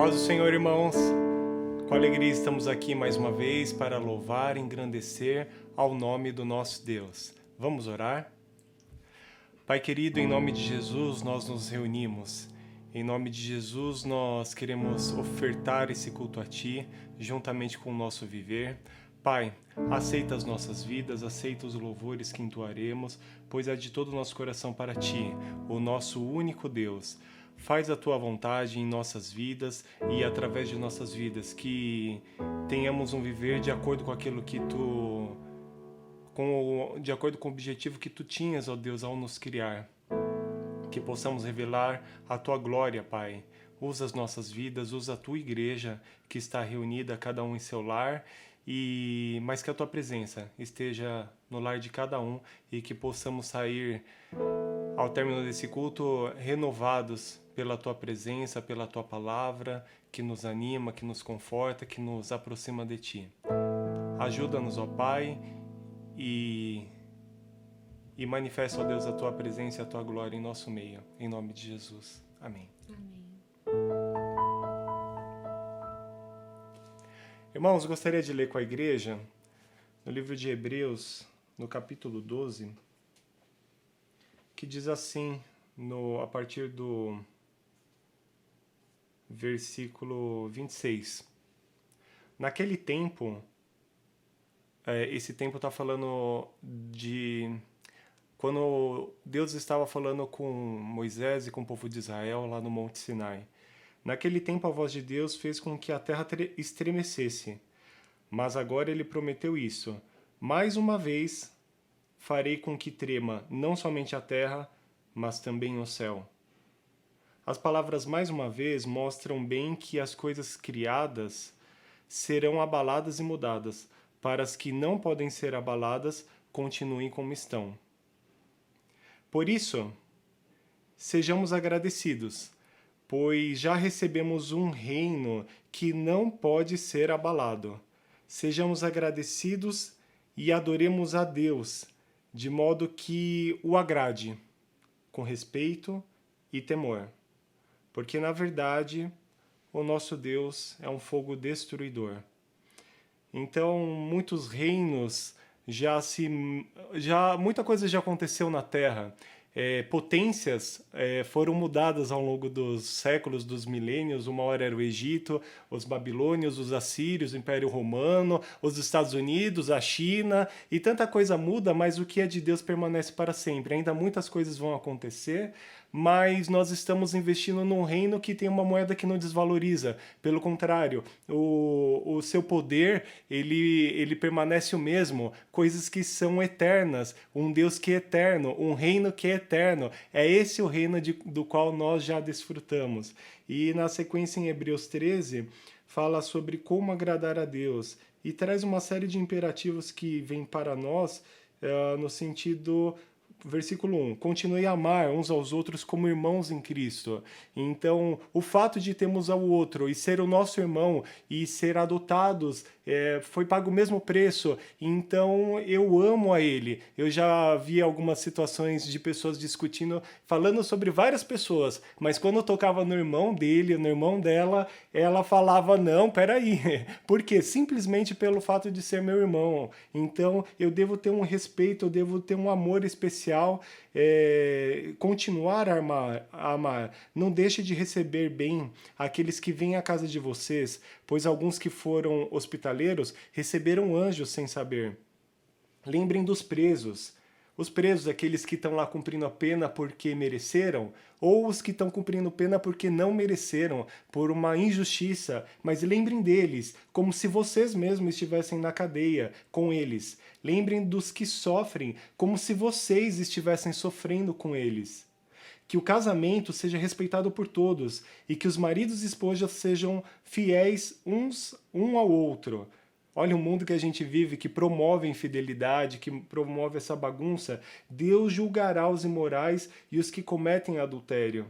Paz do Senhor, irmãos. Com alegria estamos aqui mais uma vez para louvar e engrandecer ao nome do nosso Deus. Vamos orar? Pai querido, em nome de Jesus nós nos reunimos. Em nome de Jesus nós queremos ofertar esse culto a Ti, juntamente com o nosso viver. Pai, aceita as nossas vidas, aceita os louvores que entoaremos, pois é de todo o nosso coração para Ti, o nosso único Deus. Faz a Tua vontade em nossas vidas e através de nossas vidas, que tenhamos um viver de acordo com aquilo que Tu... de acordo com o objetivo que Tu tinhas, ó Deus, ao nos criar. Que possamos revelar a Tua glória, Pai. Usa as nossas vidas, usa a Tua igreja, que está reunida, cada um em seu lar, mas que a Tua presença esteja no lar de cada um e que possamos sair ao término desse culto renovados pela Tua presença, pela Tua palavra, que nos anima, que nos conforta, que nos aproxima de Ti. Ajuda-nos, ó Pai, e manifesta, ó Deus, a Tua presença e a Tua glória em nosso meio. Em nome de Jesus. Amém. Amém. Irmãos, gostaria de ler com a igreja, no livro de Hebreus, no capítulo 12, que diz assim, a partir do versículo 26. Naquele tempo, esse tempo está falando de quando Deus estava falando com Moisés e com o povo de Israel lá no Monte Sinai. Naquele tempo a voz de Deus fez com que a terra estremecesse, mas agora ele prometeu isso. Mais uma vez farei com que trema não somente a terra, mas também o céu. As palavras mais uma vez mostram bem que as coisas criadas serão abaladas e mudadas, para as que não podem ser abaladas, continuem como estão. Por isso, sejamos agradecidos, pois já recebemos um reino que não pode ser abalado. Sejamos agradecidos e adoremos a Deus, de modo que o agrade, com respeito e temor. Porque, na verdade, o nosso Deus é um fogo destruidor. Então, muitos reinos muita coisa já aconteceu na Terra. Potências foram mudadas ao longo dos séculos, dos milênios. Uma hora era o Egito, os babilônios, os assírios, o Império Romano, os Estados Unidos, a China, e tanta coisa muda, mas o que é de Deus permanece para sempre. Ainda muitas coisas vão acontecer, mas nós estamos investindo num reino que tem uma moeda que não desvaloriza. Pelo contrário, o seu poder, ele permanece o mesmo. Coisas que são eternas, um Deus que é eterno, um reino que é eterno. É esse o reino do qual nós já desfrutamos. E na sequência em Hebreus 13, fala sobre como agradar a Deus. E traz uma série de imperativos que vêm para nós no sentido... Versículo 1. Continue a amar uns aos outros como irmãos em Cristo. Então, o fato de termos ao outro e ser o nosso irmão e ser adotados, foi pago o mesmo preço. Então, eu amo a ele. Eu já vi algumas situações de pessoas discutindo, falando sobre várias pessoas, mas quando eu tocava no irmão dele, no irmão dela, ela falava, não, peraí. Por quê? Simplesmente pelo fato de ser meu irmão. Então, eu devo ter um respeito, eu devo ter um amor especial, continuar a amar. Não deixe de receber bem aqueles que vêm à casa de vocês, pois alguns que foram hospitaleiros receberam anjos sem saber. Lembrem dos presos. Os presos, aqueles que estão lá cumprindo a pena porque mereceram, ou os que estão cumprindo pena porque não mereceram, por uma injustiça. Mas lembrem deles, como se vocês mesmos estivessem na cadeia com eles. Lembrem dos que sofrem, como se vocês estivessem sofrendo com eles. Que o casamento seja respeitado por todos, e que os maridos e esposas sejam fiéis um ao outro. Olha o mundo que a gente vive, que promove a infidelidade, que promove essa bagunça. Deus julgará os imorais e os que cometem adultério.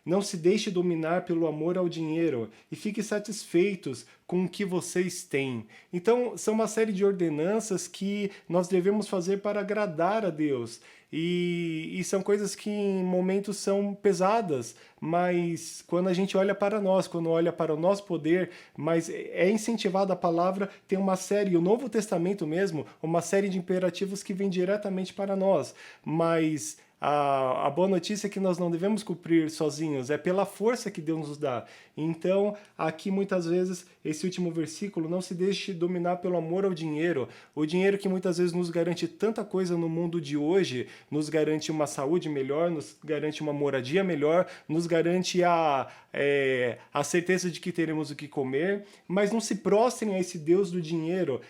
Não se deixe dominar pelo amor ao dinheiro e fique satisfeitos com o que vocês têm. Então, são uma série de ordenanças que nós devemos fazer para agradar a Deus. E são coisas que em momentos são pesadas, mas quando a gente olha para nós, quando olha para o nosso poder, mas é incentivada a palavra, tem uma série, o Novo Testamento mesmo, uma série de imperativos que vem diretamente para nós, mas a boa notícia é que nós não devemos cumprir sozinhos, é pela força que Deus nos dá. Então, aqui muitas vezes, esse último versículo, não se deixe dominar pelo amor ao dinheiro. O dinheiro que muitas vezes nos garante tanta coisa no mundo de hoje, nos garante uma saúde melhor, nos garante uma moradia melhor, nos garante a certeza de que teremos o que comer, mas não se prostrem a esse Deus do dinheiro,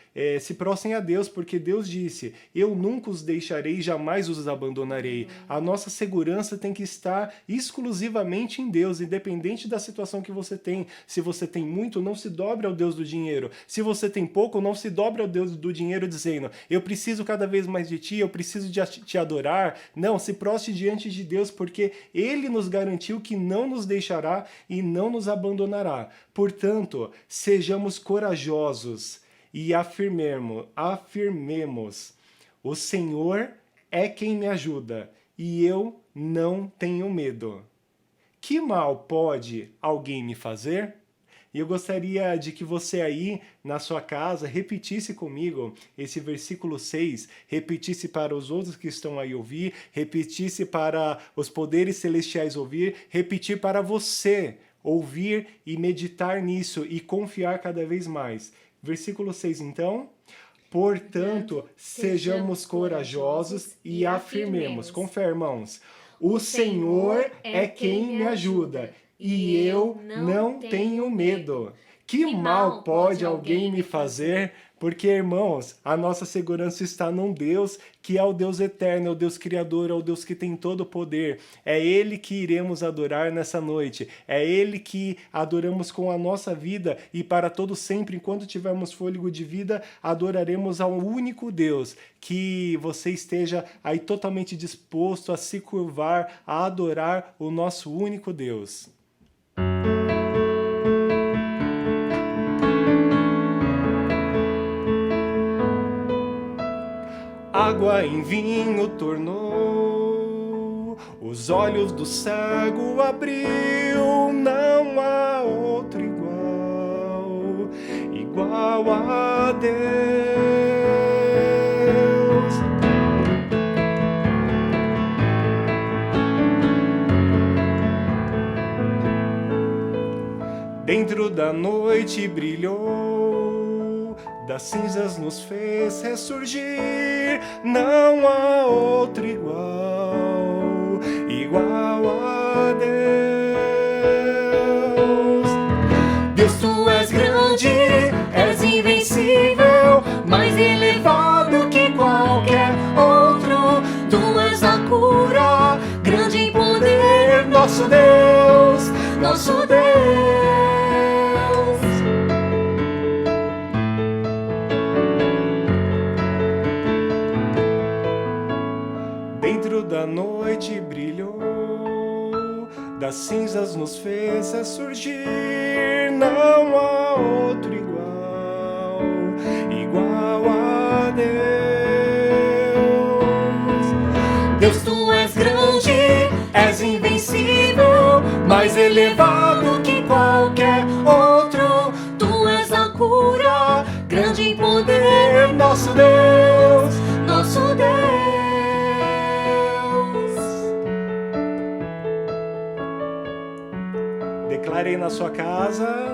se prostrem a Deus, porque Deus disse, eu nunca os deixarei, jamais os abandonarei. A nossa segurança tem que estar exclusivamente em Deus, independente da situação que você tem. Se você tem muito, não se dobre ao Deus do dinheiro. Se você tem pouco, não se dobre ao Deus do dinheiro dizendo, eu preciso cada vez mais de ti, eu preciso de te adorar. Não, se prostre diante de Deus, porque Ele nos garantiu que não nos deixará e não nos abandonará. Portanto, sejamos corajosos e afirmemos, o Senhor é quem me ajuda e eu não tenho medo. Que mal pode alguém me fazer? E eu gostaria de que você aí, na sua casa, repetisse comigo esse versículo 6, repetisse para os outros que estão aí ouvir, repetisse para os poderes celestiais ouvir, repetir para você ouvir e meditar nisso e confiar cada vez mais. Versículo 6, então. Portanto, sejamos corajosos e afirmemos. Com fé, irmãos. O Senhor é quem me ajuda e eu não tenho medo. Que mal pode alguém me fazer? Porque, irmãos, a nossa segurança está num Deus que é o Deus eterno, é o Deus criador, é o Deus que tem todo o poder. É Ele que iremos adorar nessa noite. É Ele que adoramos com a nossa vida e para todo sempre, enquanto tivermos fôlego de vida, adoraremos ao único Deus. Que você esteja aí totalmente disposto a se curvar, a adorar o nosso único Deus. Água em vinho tornou, os olhos do cego abriu, não há outro igual a Deus. Dentro da noite brilhou, das cinzas nos fez ressurgir, não há outro igual a Deus. Deus, tu és grande, és invencível, mais elevado que qualquer outro. Tu és a cura, grande em poder, nosso Deus, nosso Deus. Da noite brilhou, das cinzas nos fez ressurgir, não há outro igual a Deus. Deus, tu és grande, és invencível, mais elevado que qualquer outro. Tu és a cura, grande em poder, nosso Deus, nosso Deus. Declarei na sua casa.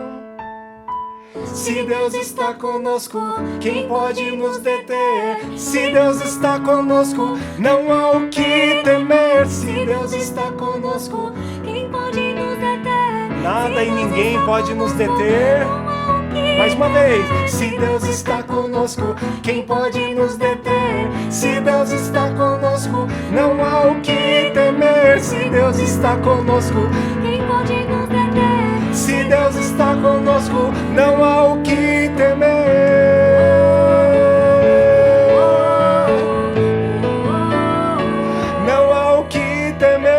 Se Deus está conosco, quem pode nos deter? Se Deus está conosco, não há o que temer. Se Deus está conosco, quem pode nos deter? Nada e ninguém pode nos deter. Mais uma vez. Se Deus está conosco, quem pode nos deter? Se Deus está conosco, não há o que temer. Se Deus está conosco, quem pode nos deter? Se Deus está conosco, não há o que temer. Não há o que temer.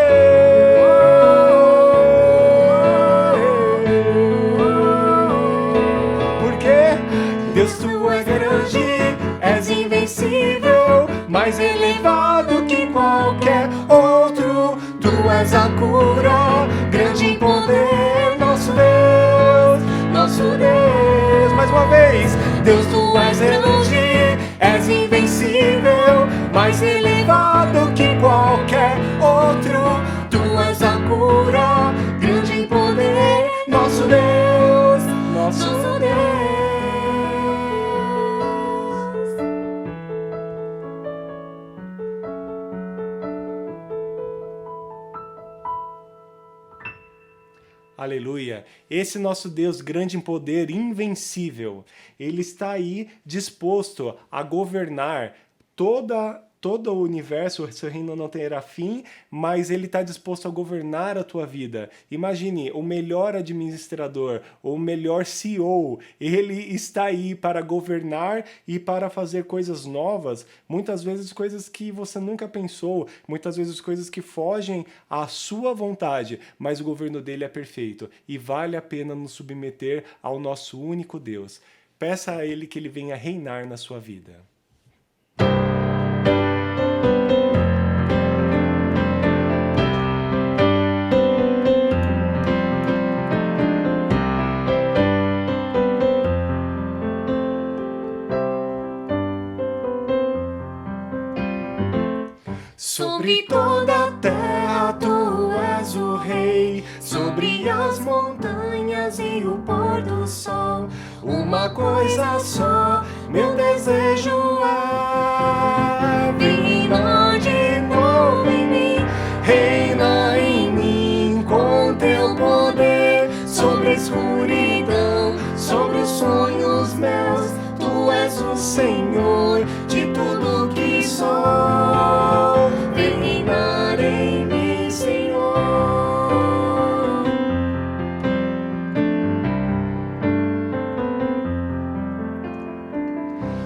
mais elevado que qualquer outro. Tu és a cura, grande em poder, nosso Deus, nosso Deus. Mais uma vez, Deus, tu és elogio, és invencível, mais elevado que qualquer outro. Tu és a cura, grande em poder, nosso Deus, nosso Deus. Aleluia! Esse nosso Deus grande em poder, invencível, Ele está aí disposto a governar todo o universo. O seu reino não terá fim, mas Ele está disposto a governar a tua vida. Imagine, o melhor administrador, o melhor CEO, Ele está aí para governar e para fazer coisas novas, muitas vezes coisas que você nunca pensou, muitas vezes coisas que fogem à sua vontade, mas o governo dele é perfeito e vale a pena nos submeter ao nosso único Deus. Peça a Ele que Ele venha reinar na sua vida. Sobre toda a terra tu és o rei, sobre as montanhas e o pôr do sol. Uma coisa só, meu desejo é: reina de novo em mim, reina em mim com teu poder. Sobre a escuridão, sobre os sonhos meus, tu és o Senhor de tudo que sou. Reinar em mim, Senhor.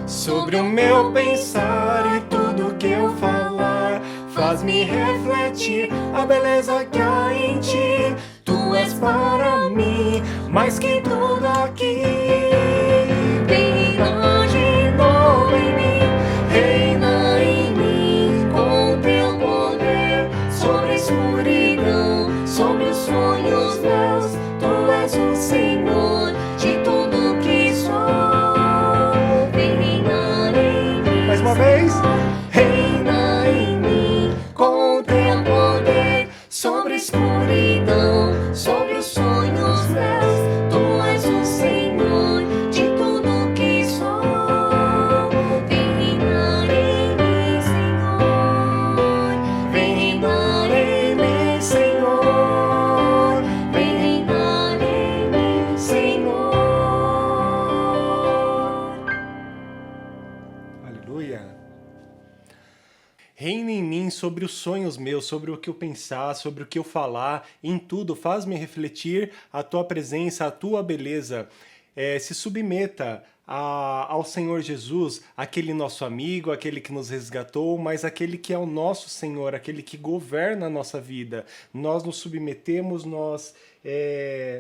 Sobre o meu pensar e tudo que eu falar, faz-me refletir a beleza que há em ti. Tu és para mim mais que tudo aqui. Reina de novo em mim, reina em mim com teu poder. Sobre a escuridão, sobre os sonhos meus, tu és o Senhor de tudo que sou. Reina em mim, mais uma vez. Reina em mim com teu poder. Sobre a escuridão, sobre os sonhos meus, tu és o Senhor de tudo que sou. Vem reinar em mim, Senhor. Vem reinar em mim, Senhor. Vem reinar em mim, Senhor. Aleluia. Reina em mim sobre os sonhos meus, sobre o que eu pensar, sobre o que eu falar, em tudo, faz-me refletir a tua presença, a tua beleza. Se submeta ao Senhor Jesus, aquele nosso amigo, aquele que nos resgatou, mas aquele que é o nosso Senhor, aquele que governa a nossa vida. Nós nos submetemos, nós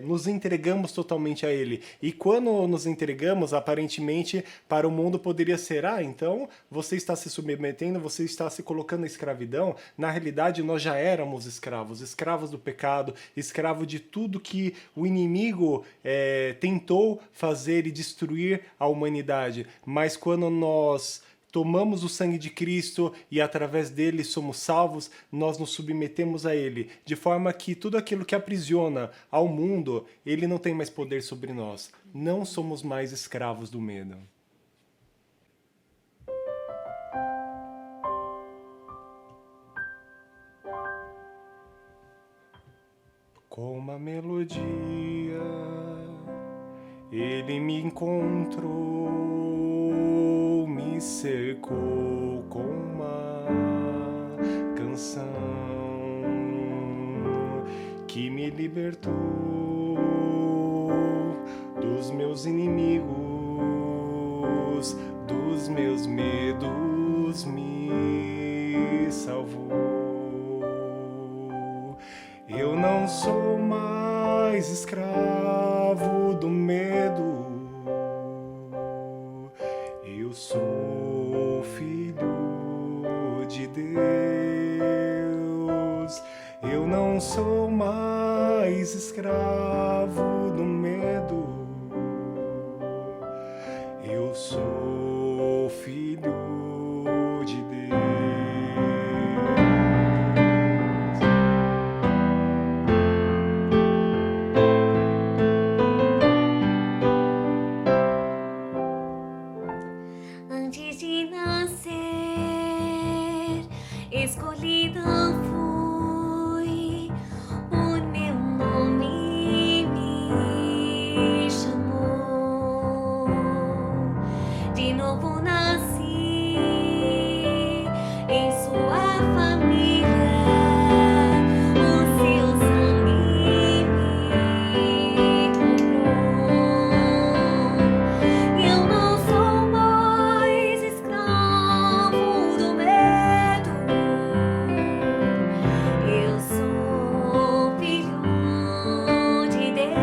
nos entregamos totalmente a Ele. E quando nos entregamos, aparentemente, para o mundo poderia ser: então você está se submetendo, você está se colocando em escravidão. Na realidade, nós já éramos escravos, escravos do pecado, escravos de tudo que o inimigo tentou fazer e destruir a humanidade. Mas quando nós tomamos o sangue de Cristo e através dele somos salvos, nós nos submetemos a Ele, de forma que tudo aquilo que aprisiona ao mundo, Ele não tem mais poder sobre nós. Não somos mais escravos do medo. Com uma melodia, Ele me encontrou, me cercou com uma canção que me libertou dos meus inimigos, dos meus medos, me salvou. Eu não sou mais escravo do medo, eu sou filho Eu não sou mais escravo do medo. Eu sou filho de Deus. Antes de nascer, escolhida fui, o meu nome me chamou. De novo nasci em sua família, o seu sangue me comprou. Eu não sou mais escravo do medo. Eu sou filho de Deus.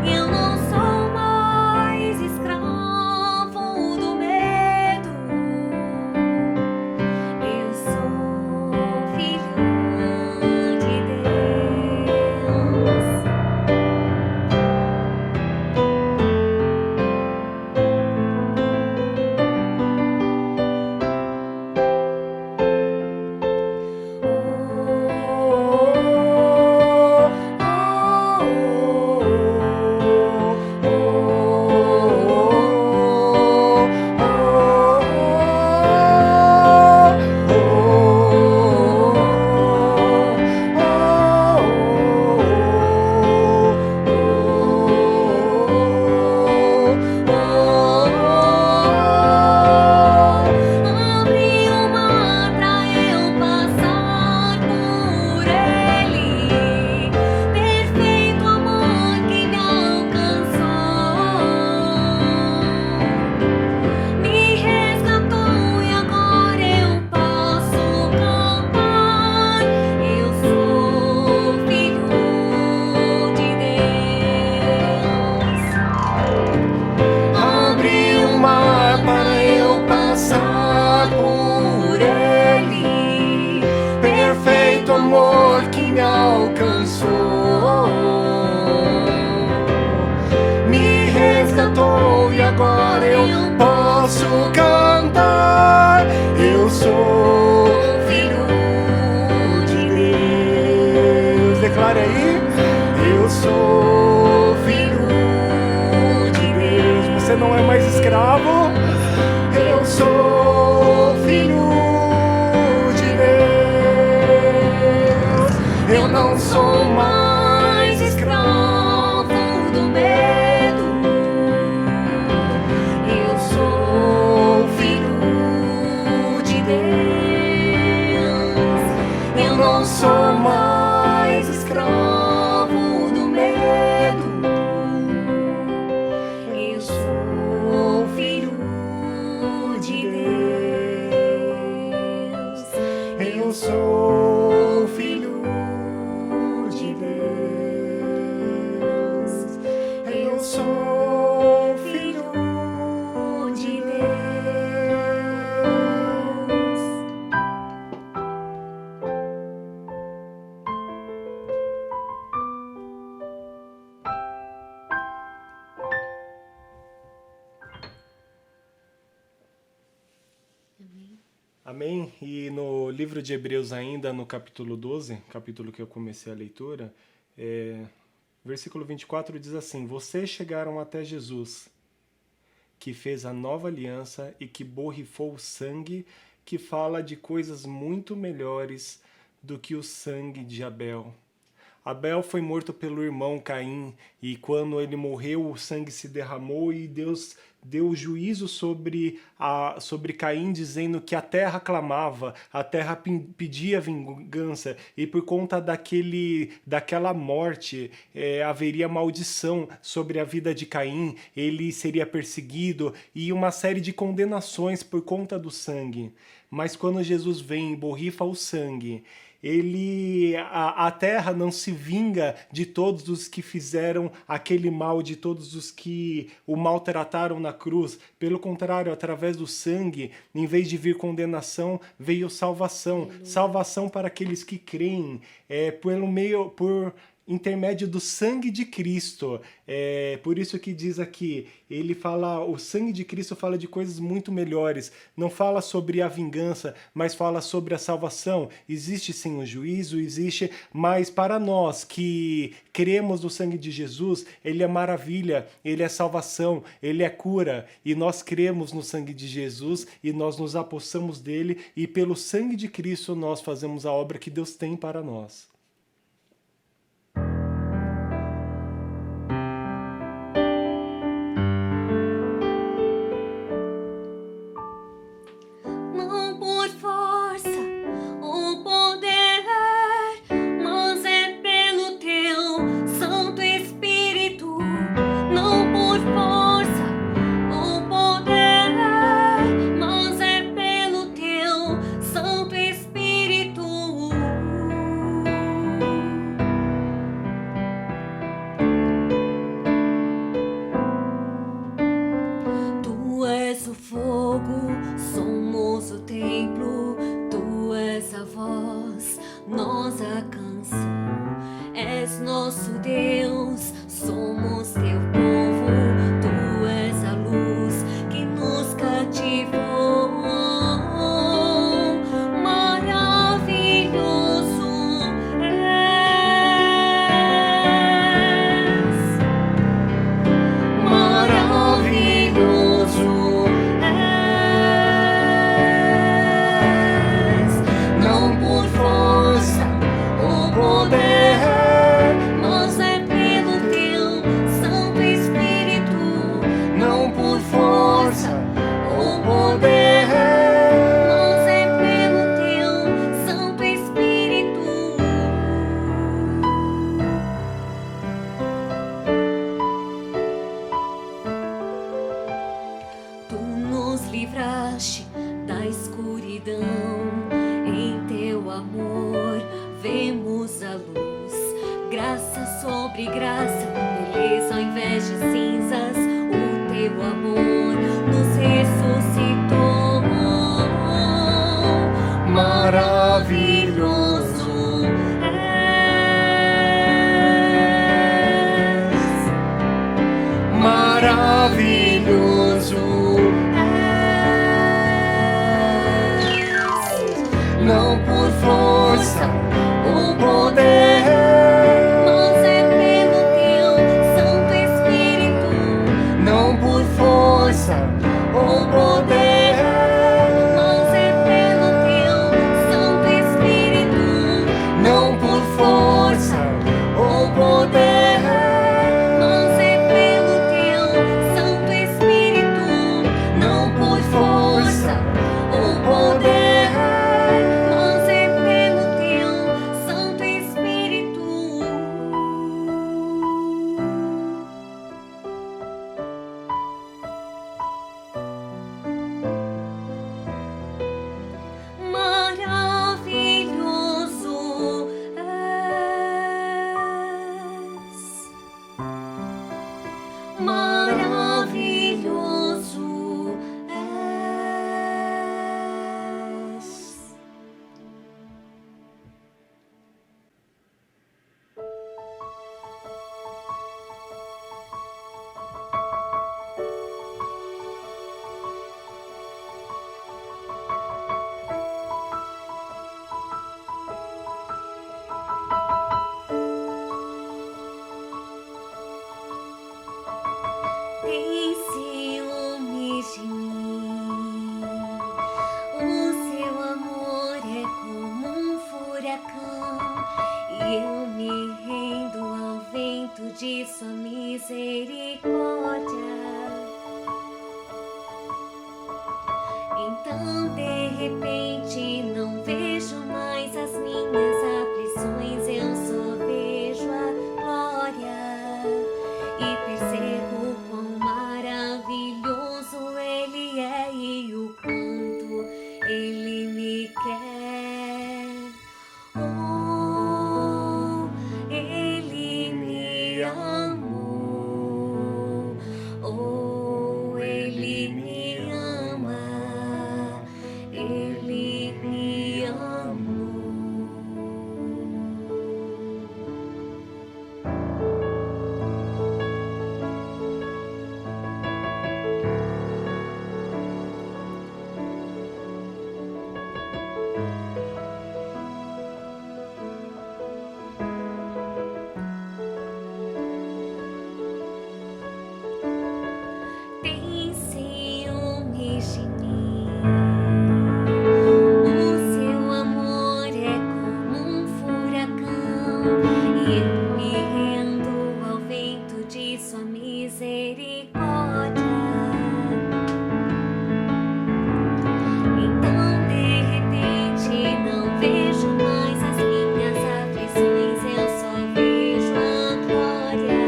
Eu não sou mais escravo do medo. Eu sou filho de Deus. Abre o mar pra eu passar por ele. Perfeito amor que me alcançou. Me resgatou e agora eu posso cantar. Eu sou filho de Deus. Abre o mar para eu passar por ele. Perfeito amor que me alcançou. Me resgatou e agora eu posso cantar. Eu sou filho de Deus. Declare aí. Eu sou filho de Deus. Você não é mais escravo. Eu sou filho de Deus. Eu não sou mais escravo do medo. Eu sou filho de Deus. Eu não sou mais escravo do medo. Eu sou filho de Deus. Eu sou filho de Deus. Eu sou filho de Deus. Amém? E no livro de Hebreus ainda, no capítulo 12, capítulo que eu comecei a leitura, versículo 24 diz assim: Vocês chegaram até Jesus, que fez a nova aliança e que borrifou o sangue, que fala de coisas muito melhores do que o sangue de Abel. Abel foi morto pelo irmão Caim, e quando ele morreu, o sangue se derramou e Deus deu juízo sobre Caim, dizendo que a terra clamava, a terra pedia vingança, e por conta daquela morte haveria maldição sobre a vida de Caim, ele seria perseguido, e uma série de condenações por conta do sangue. mas quando Jesus vem e borrifa o sangue, a terra não se vinga de todos os que fizeram aquele mal, de todos os que o maltrataram na cruz. Pelo contrário, através do sangue, em vez de vir condenação, veio salvação. Salvação para aqueles que creem, por intermédio do sangue de Cristo. Por isso que diz aqui, o sangue de Cristo fala de coisas muito melhores. Não fala sobre a vingança, mas fala sobre a salvação. Existe sim o juízo, existe, mas para nós que cremos no sangue de Jesus, ele é maravilha, ele é salvação, ele é cura. E nós cremos no sangue de Jesus e nós nos apossamos dele, e pelo sangue de Cristo nós fazemos a obra que Deus tem para nós. Não por força ou poder, mas é pelo teu Santo Espírito. Não por força ou poder, mas é pelo teu Santo Espírito. Tu és o fogo, somos o templo. Tu és a voz, nós a canção. És nosso Deus, somos teu povo. Tu és a luz que nos cativou. Maravilhoso és. Maravilhoso és. Não por força ou poder, mas é pelo teu Santo Espírito. Não por força ou poder, mas é pelo teu Santo Espírito. Tu nos livraste da escuridão, em teu amor vemos a luz. Graça sobre graça, beleza ao invés de cinzas, o teu amor nos ressuscitou. Maravilhoso és. Maravilhoso és. Não por força ou poder, mas é pelo teu Santo Espírito. Não por força ou poder, mas é pelo teu Santo Espírito. Não por força ou poder, mas é pelo teu Santo Espírito. Não por força ou poder, mas é pelo teu Santo Espírito. eu me rendo ao vento de sua misericórdia. Então de repente não vejo mais as minhas aflições, eu só vejo a glória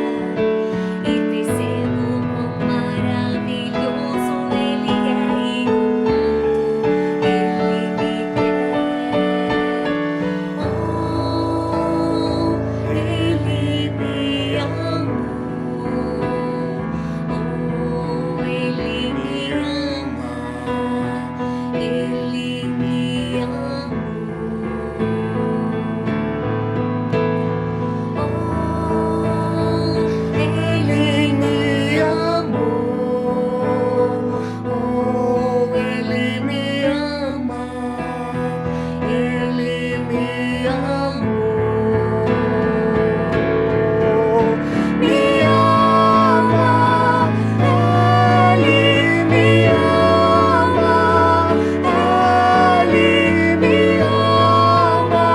e percebo quão maravilhoso Ele é e o quanto Ele me quer. Oh, Ele me amou. Oh, Ele me ama. Ele me amou. Oh, Ele me amou. Oh, Ele me ama. Ele me amou. Me ama. Ele me ama. Ele me ama.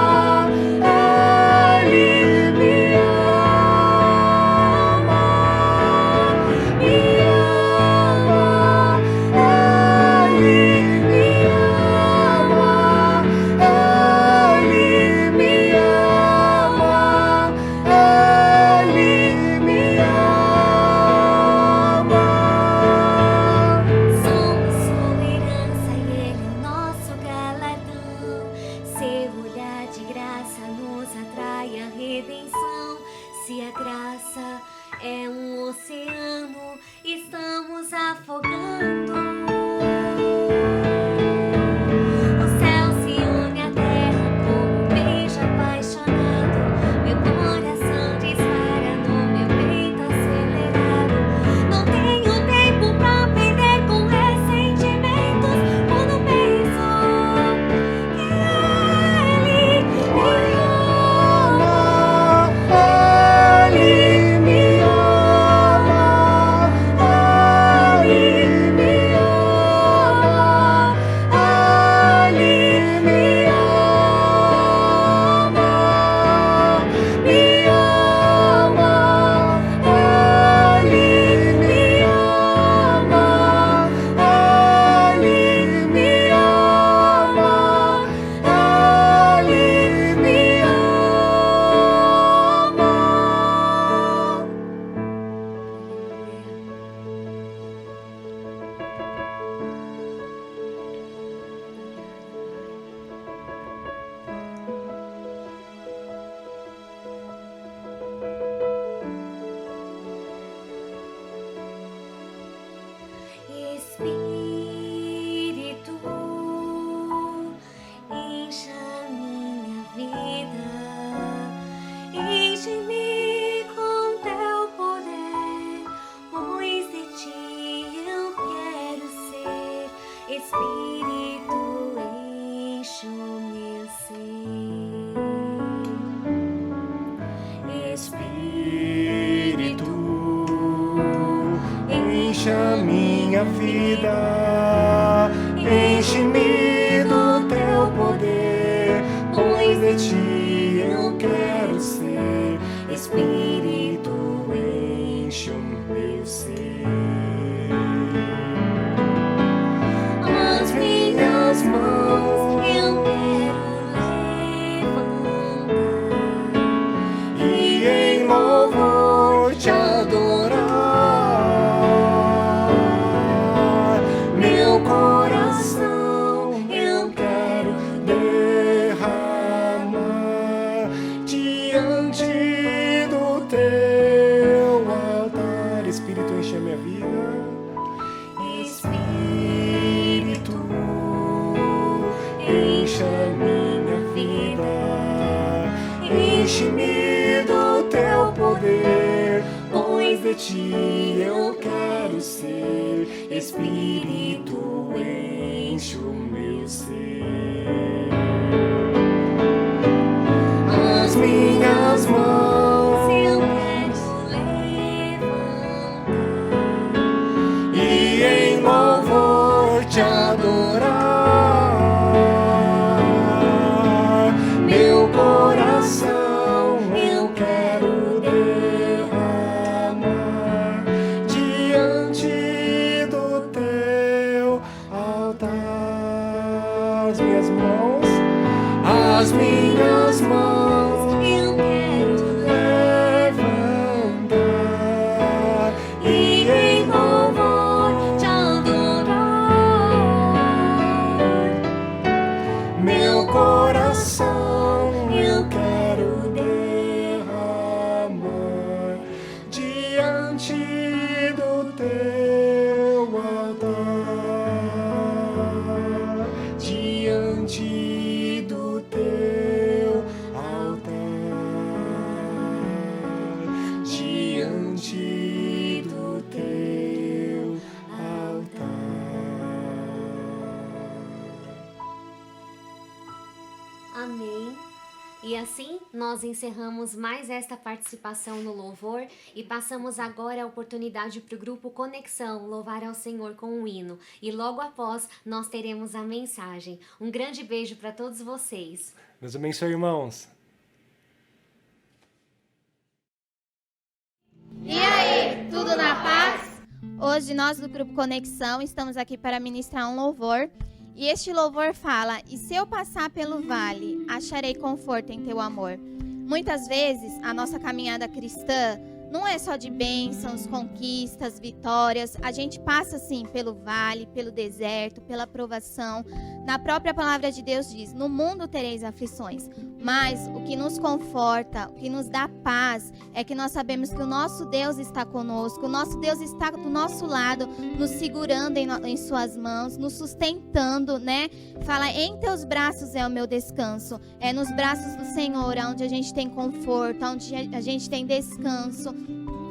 Ele me ama. Me ama. Ele me ama. Ele me ama. Ele me ama. Somos sua herança e Ele é o nosso galardão. Seu olhar de graça nos atrai a redenção. Se a graça é um oceano, estamos afogando. O céu se une à terra como um beijo apaixonado. Meu coração dispara no meu peito acelerado. Não tenho tempo pra perder com ressentimentos. Quando penso que Ele me ama, Ele me ama, Ele me ama, Ele me ama, me ama, Ele me ama, Ele me ama, Ele me Espírito, encha minha vida, enche-me com teu poder, pois de ti eu quero ser. Espírito, enche o meu ser. Espírito, Encha minha vida, enche-me do teu poder, pois de ti eu quero ser. Espírito, enche o meu ser. as minhas mãos eu quero levantar. E em louvor te adorar, meu coração eu quero derramar diante do teu altar. Espírito, enche a minha vida. Espírito, encha minha vida, enche-me do teu poder, pois de ti eu quero ser. Espírito, enche o meu ser. As minhas mãos Eu quero levantar. e em louvor te adorar, meu coração eu quero as minhas mãos, eu quero levantar e em louvor te adorar. meu coração, eu quero derramar diante do teu altar, diante do teu altar, diante do teu altar. Amém. E assim nós encerramos mais esta participação no louvor e passamos agora a oportunidade para o grupo Conexão louvar ao Senhor com um hino. E logo após nós teremos a mensagem. Um grande beijo para todos vocês. Deus abençoe, irmãos. E aí, tudo na paz? Hoje nós do Grupo Conexão estamos aqui para ministrar um louvor. E este louvor fala: e se eu passar pelo vale, acharei conforto em teu amor. Muitas vezes a nossa caminhada cristã não é só de bênçãos, conquistas, vitórias. A gente passa sim pelo vale, pelo deserto, pela provação. Na própria palavra de Deus diz: no mundo tereis aflições. Mas o que nos conforta, o que nos dá paz, é que nós sabemos que o nosso Deus está conosco, o nosso Deus está do nosso lado, nos segurando em suas mãos, nos sustentando, né? Fala: em teus braços é o meu descanso. É nos braços do Senhor onde a gente tem conforto, onde a gente tem descanso.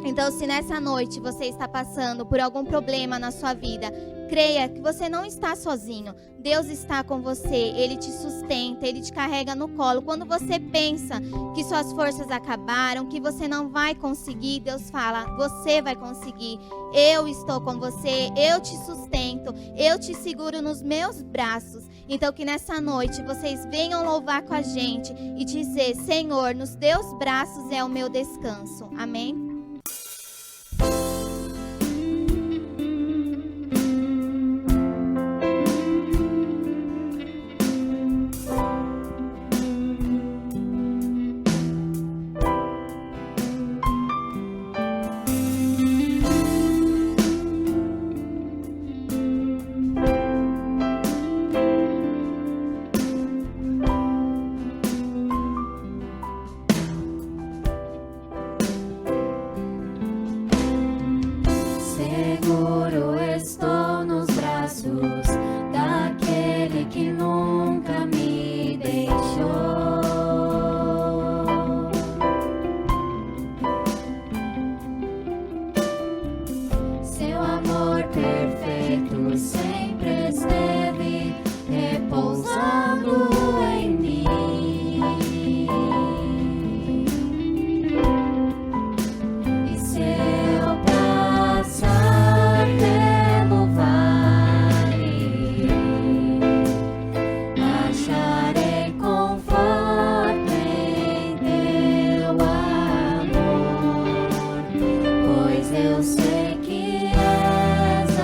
Então, se nessa noite você está passando por algum problema na sua vida, creia que você não está sozinho. Deus está com você, Ele te sustenta, Ele te carrega no colo. Quando você pensa que suas forças acabaram, que você não vai conseguir, Deus fala: você vai conseguir. Eu estou com você, eu te sustento, eu te seguro nos meus braços. Então que nessa noite vocês venham louvar com a gente e dizer: Senhor, nos teus braços é o meu descanso. Amém? Seguro estou nos braços daquele que nunca me deixou. Seu amor perfeito sempre esteve repousando em mim. E se eu passar pelo vale, acharei conforto em teu amor, pois eu sei que és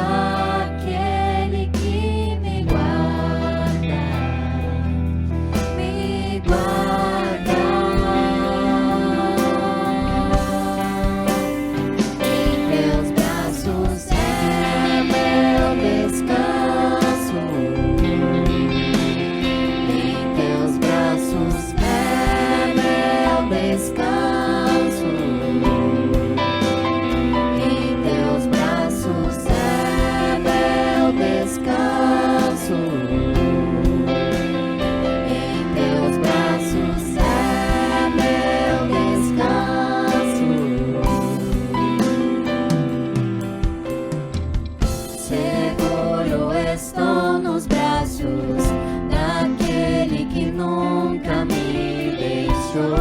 aquele que me guarda, me guarda. Em teus braços é meu descanso. Em teus braços é meu descanso. Em teus braços é meu descanso. Em teus braços é meu descanso. Seguro estou nos braços daquele que nunca me deixou.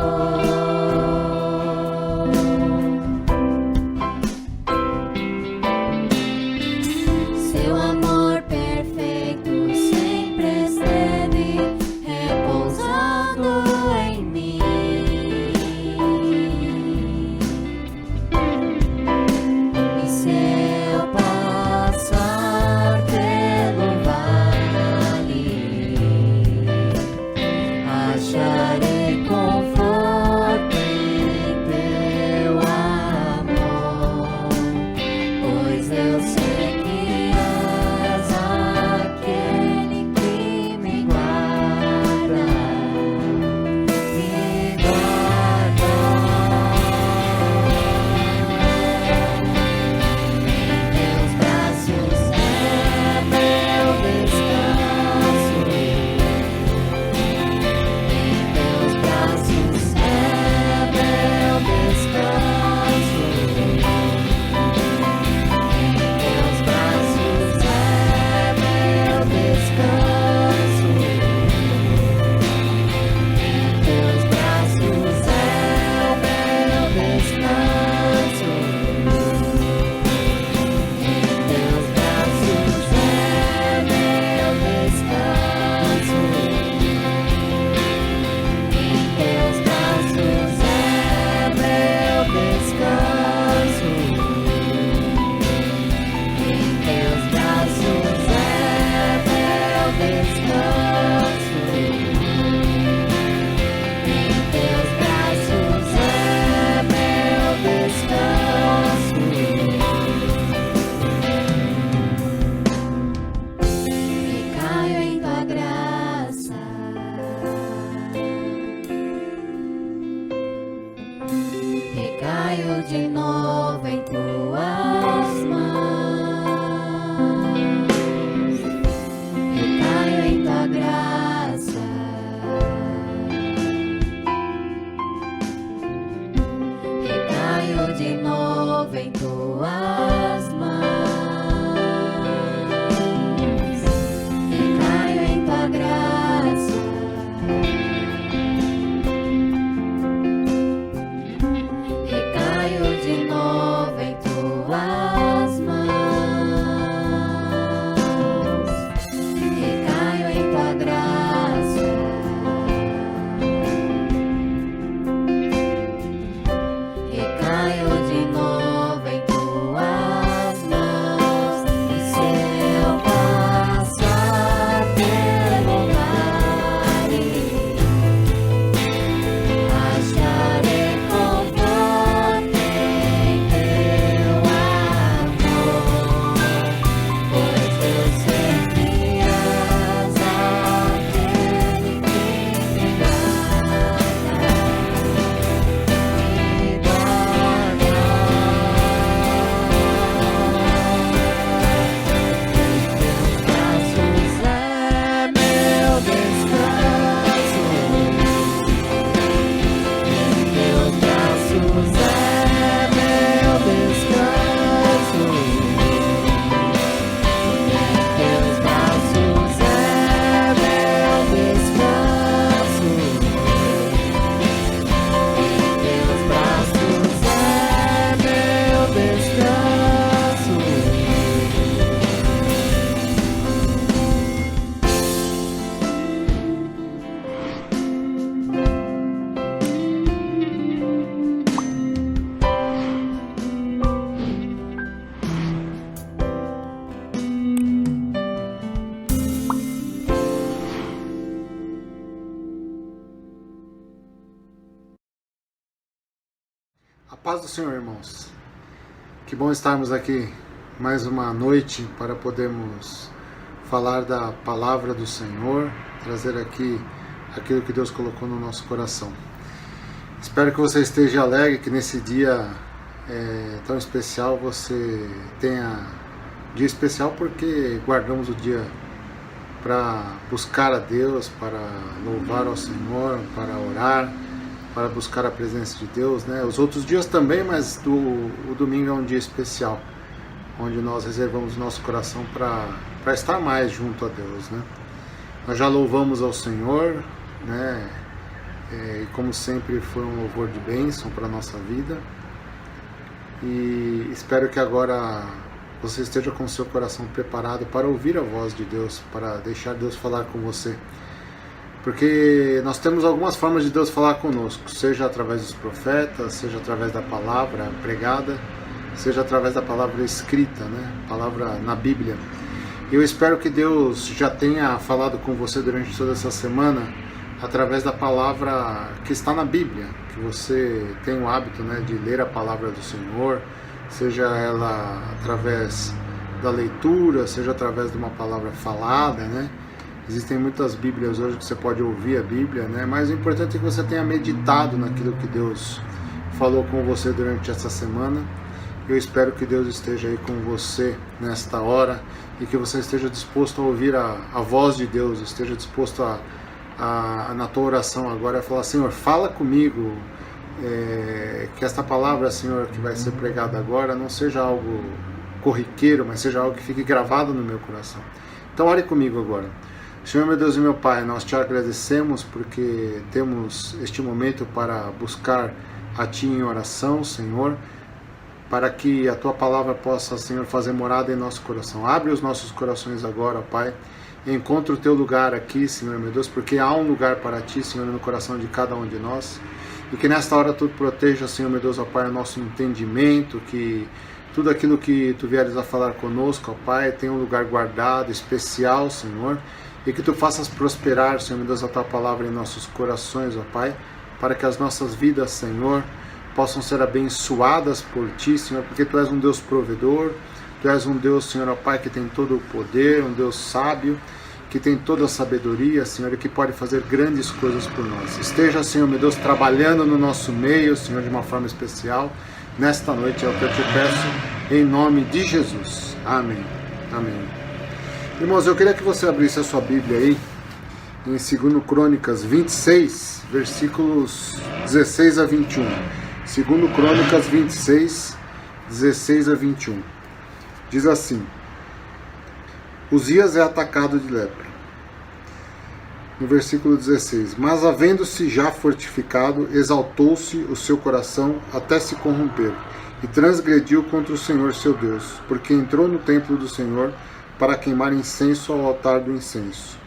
Seu amor perfeito sempre esteve repousando em mim. E se eu passar pelo vale, acharei conforto em teu amor, pois eu sei que és aquele que me guarda, me guarda. Em teus braços é meu descanso. Em teus braços é meu descanso. Em teus braços é meu descanso. Em teus braços é meu descanso. Em teus braços é meu descanso. Em teus braços é meu descanso. Em teus braços é meu descanso. Em teus braços é meu descanso. Recaio em tua graça. Recaio de novo em tuas mãos. Recaio em tua graça. Recaio de novo em tuas mãos. Recaio em tua graça. Recaio de novo em tuas mãos. Recaio em tua graça. Recaio de novo em tuas mãos. E se eu passar pelo vale, acharei conforto em teu amor, pois eu sei que és aquele que me guarda, me guarda. Em teus braços é meu descanso. Em teus braços é meu descanso. Em teus braços é meu descanso. A paz do Senhor, irmãos. Que bom estarmos aqui mais uma noite para podermos falar da palavra do Senhor, trazer aqui aquilo que Deus colocou no nosso coração. Espero que você esteja alegre, que nesse dia tão especial você tenha dia especial, porque guardamos o dia para buscar a Deus, para louvar ao Senhor, para orar, para buscar a presença de Deus, né? Os outros dias também, mas o domingo é um dia especial, onde nós reservamos o nosso coração para estar mais junto a Deus, né? Nós já louvamos ao Senhor, né? E como sempre foi um louvor de bênção para a nossa vida, e espero que agora você esteja com o seu coração preparado para ouvir a voz de Deus, para deixar Deus falar com você. Porque nós temos algumas formas de Deus falar conosco, seja através dos profetas, seja através da palavra pregada, seja através da palavra escrita, né? Palavra na Bíblia. Eu espero que Deus já tenha falado com você durante toda essa semana através da palavra que está na Bíblia, que você tem o hábito, né, de ler a palavra do Senhor, seja ela através da leitura, seja através de uma palavra falada, né? Existem muitas Bíblias hoje que você pode ouvir a Bíblia, né? Mas o importante é que você tenha meditado naquilo que Deus falou com você durante essa semana. Eu espero que Deus esteja aí com você nesta hora e que você esteja disposto a ouvir a voz de Deus, esteja disposto na tua oração agora a falar: Senhor, fala comigo, que esta palavra, Senhor, que vai ser pregada agora não seja algo corriqueiro, mas seja algo que fique gravado no meu coração. Então ore comigo agora. Senhor, meu Deus e meu Pai, nós te agradecemos porque temos este momento para buscar a Ti em oração, Senhor, para que a Tua palavra possa, Senhor, fazer morada em nosso coração. Abre os nossos corações agora, Pai. Encontra o Teu lugar aqui, Senhor, meu Deus, porque há um lugar para Ti, Senhor, no coração de cada um de nós. E que nesta hora Tu proteja, Senhor, meu Deus, ó Pai, o nosso entendimento, que tudo aquilo que Tu vieres a falar conosco, ó Pai, tenha um lugar guardado, especial, Senhor. E que Tu faças prosperar, Senhor, meu Deus, a Tua palavra em nossos corações, ó Pai, para que as nossas vidas, Senhor, possam ser abençoadas por Ti, Senhor, porque Tu és um Deus provedor, Tu és um Deus, Senhor, ó Pai, que tem todo o poder, um Deus sábio, que tem toda a sabedoria, Senhor, e que pode fazer grandes coisas por nós. Esteja, Senhor, meu Deus, trabalhando no nosso meio, Senhor, de uma forma especial. Nesta noite é o que eu te peço, em nome de Jesus. Amém. Amém. Irmãos, eu queria que você abrisse a sua Bíblia aí, em 2 Crônicas 26, versículos 16 a 21. 2 Crônicas 26, 16 a 21. Diz assim: Uzias é atacado de lepra. No versículo 16: Mas havendo-se já fortificado, exaltou-se o seu coração até se corromper, e transgrediu contra o Senhor seu Deus, porque entrou no templo do Senhor para queimar incenso ao altar do incenso.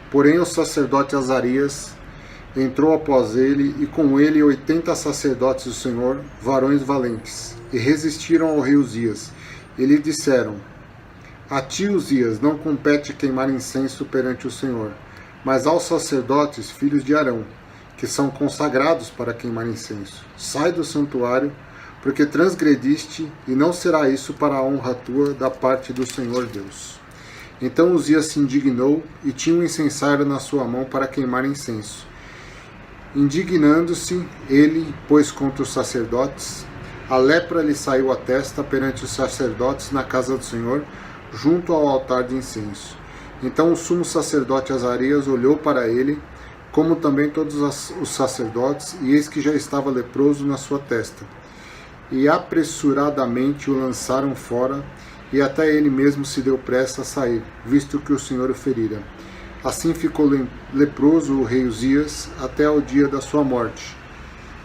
Porém o sacerdote Azarias entrou após ele, e com ele 80 sacerdotes do Senhor, varões valentes, e resistiram ao rei Uzias, e lhe disseram: A ti, Uzias, não compete queimar incenso perante o Senhor, mas aos sacerdotes, filhos de Arão, que são consagrados para queimar incenso. Sai do santuário, porque transgrediste, e não será isso para a honra tua da parte do Senhor Deus. Então Uzias se indignou, e tinha um incensário na sua mão para queimar incenso. Indignando-se ele, pois, contra os sacerdotes, a lepra lhe saiu à testa perante os sacerdotes na casa do Senhor, junto ao altar de incenso. Então o sumo sacerdote Azarias olhou para ele, como também todos os sacerdotes, e eis que já estava leproso na sua testa. E apressuradamente o lançaram fora, e até ele mesmo se deu pressa a sair, visto que o Senhor o ferira. Assim ficou leproso o rei Uzias até ao dia da sua morte,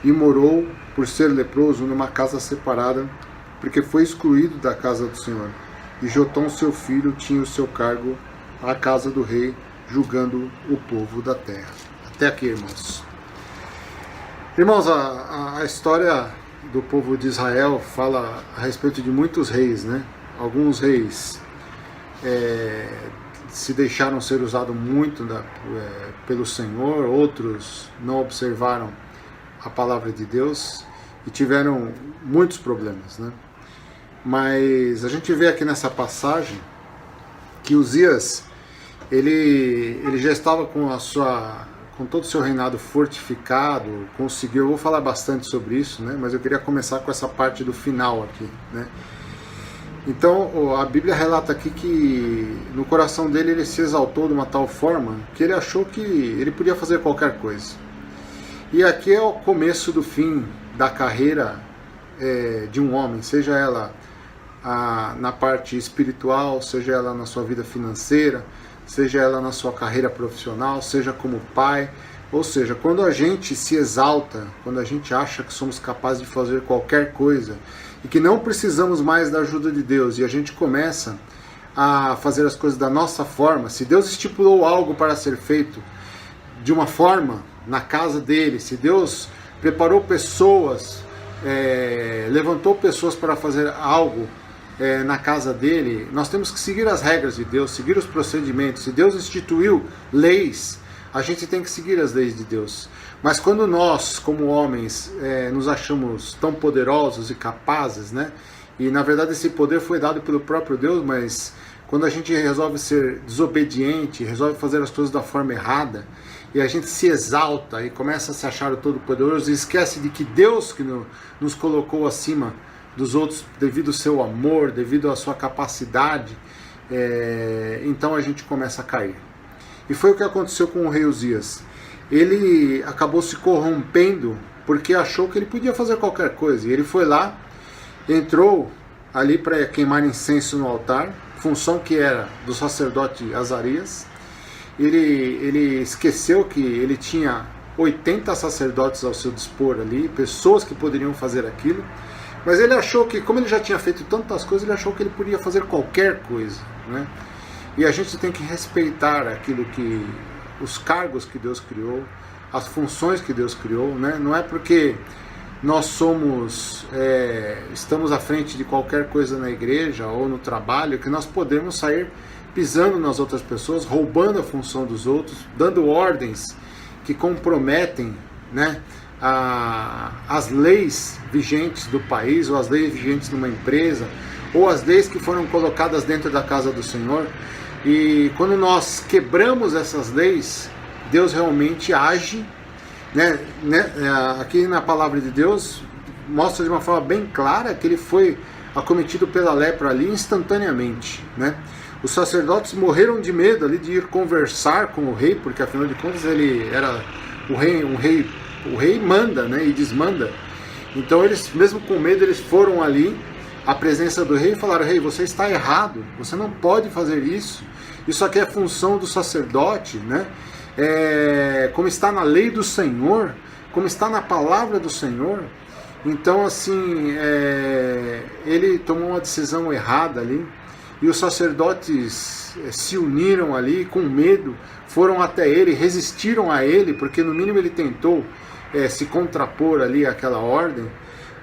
e morou, por ser leproso, numa casa separada, porque foi excluído da casa do Senhor. E Jotão, seu filho, tinha o seu cargo à casa do rei, julgando o povo da terra. Até aqui, irmãos. Irmãos, a história do povo de Israel fala a respeito de muitos reis, né? Alguns reis se deixaram ser usados muito pelo Senhor, outros não observaram a palavra de Deus e tiveram muitos problemas, né? Mas a gente vê aqui nessa passagem que Uzias, ele já estava com todo o seu reinado fortificado, conseguiu, eu vou falar bastante sobre isso, né? Mas eu queria começar com essa parte do final aqui, né? Então a Bíblia relata aqui que no coração dele ele se exaltou de uma tal forma que ele achou que ele podia fazer qualquer coisa. E aqui é o começo do fim da carreira de um homem, seja ela na parte espiritual, seja ela na sua vida financeira, seja ela na sua carreira profissional, seja como pai. Ou seja, quando a gente se exalta, quando a gente acha que somos capazes de fazer qualquer coisa e que não precisamos mais da ajuda de Deus, e a gente começa a fazer as coisas da nossa forma, se Deus estipulou algo para ser feito de uma forma na casa dele, se Deus preparou pessoas, levantou pessoas para fazer algo na casa dele, nós temos que seguir as regras de Deus, seguir os procedimentos. Se Deus instituiu leis, a gente tem que seguir as leis de Deus. Mas quando nós, como homens, nos achamos tão poderosos e capazes, né? E na verdade esse poder foi dado pelo próprio Deus, mas quando a gente resolve ser desobediente, resolve fazer as coisas da forma errada, e a gente se exalta e começa a se achar o Todo-Poderoso e esquece de que Deus que nos colocou acima dos outros devido ao seu amor, devido à sua capacidade, então a gente começa a cair. E foi o que aconteceu com o rei Uzias. Ele acabou se corrompendo porque achou que ele podia fazer qualquer coisa. E ele foi lá, entrou ali para queimar incenso no altar, função que era do sacerdote Azarias. Ele esqueceu que ele tinha 80 sacerdotes ao seu dispor ali, pessoas que poderiam fazer aquilo. Mas ele achou que, como ele já tinha feito tantas coisas, ele achou que ele podia fazer qualquer coisa, né? E a gente tem que respeitar aquilo que os cargos que Deus criou, as funções que Deus criou, né? Não é porque nós estamos à frente de qualquer coisa na igreja ou no trabalho que nós podemos sair pisando nas outras pessoas, roubando a função dos outros, dando ordens que comprometem, né, as leis vigentes do país, ou as leis vigentes numa empresa, ou as leis que foram colocadas dentro da casa do Senhor. E quando nós quebramos essas leis, Deus realmente age, né? Aqui na palavra de Deus mostra de uma forma bem clara que ele foi acometido pela lepra ali instantaneamente, né? Os sacerdotes morreram de medo ali de ir conversar com o rei, porque afinal de contas ele era o rei manda, né, e desmanda. Então eles, mesmo com medo, eles foram ali à presença do rei e falaram: rei, você está errado, você não pode fazer isso. Isso aqui é função do sacerdote, né? Como está na lei do Senhor, como está na palavra do Senhor. Então, assim, ele tomou uma decisão errada ali, e os sacerdotes se uniram ali com medo, foram até ele, resistiram a ele, porque no mínimo ele tentou se contrapor ali àquela ordem,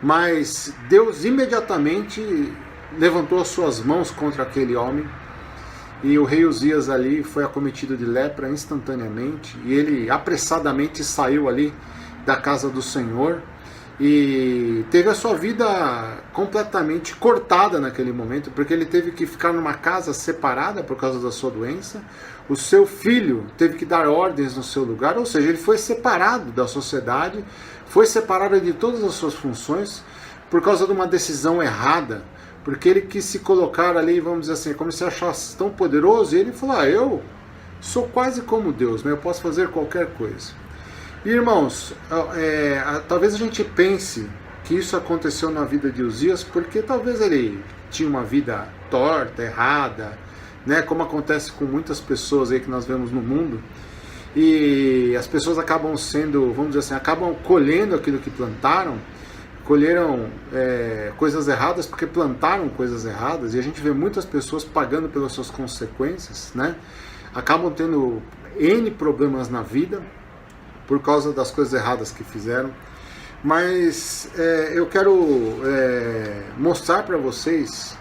mas Deus imediatamente levantou as suas mãos contra aquele homem, e o rei Uzias ali foi acometido de lepra instantaneamente, e ele apressadamente saiu ali da casa do Senhor, e teve a sua vida completamente cortada naquele momento, porque ele teve que ficar numa casa separada por causa da sua doença. O seu filho teve que dar ordens no seu lugar, ou seja, ele foi separado da sociedade, foi separado de todas as suas funções por causa de uma decisão errada, porque ele quis se colocar ali, vamos dizer assim, como se achasse tão poderoso, e ele falou: eu sou quase como Deus, né? Eu posso fazer qualquer coisa. E, irmãos, talvez a gente pense que isso aconteceu na vida de Uzias porque talvez ele tinha uma vida torta, errada, né? Como acontece com muitas pessoas aí que nós vemos no mundo, e as pessoas acabam sendo, vamos dizer assim, acabam colhendo aquilo que plantaram, colheram coisas erradas porque plantaram coisas erradas, e a gente vê muitas pessoas pagando pelas suas consequências, né? Acabam tendo N problemas na vida por causa das coisas erradas que fizeram. Mas eu quero mostrar para vocês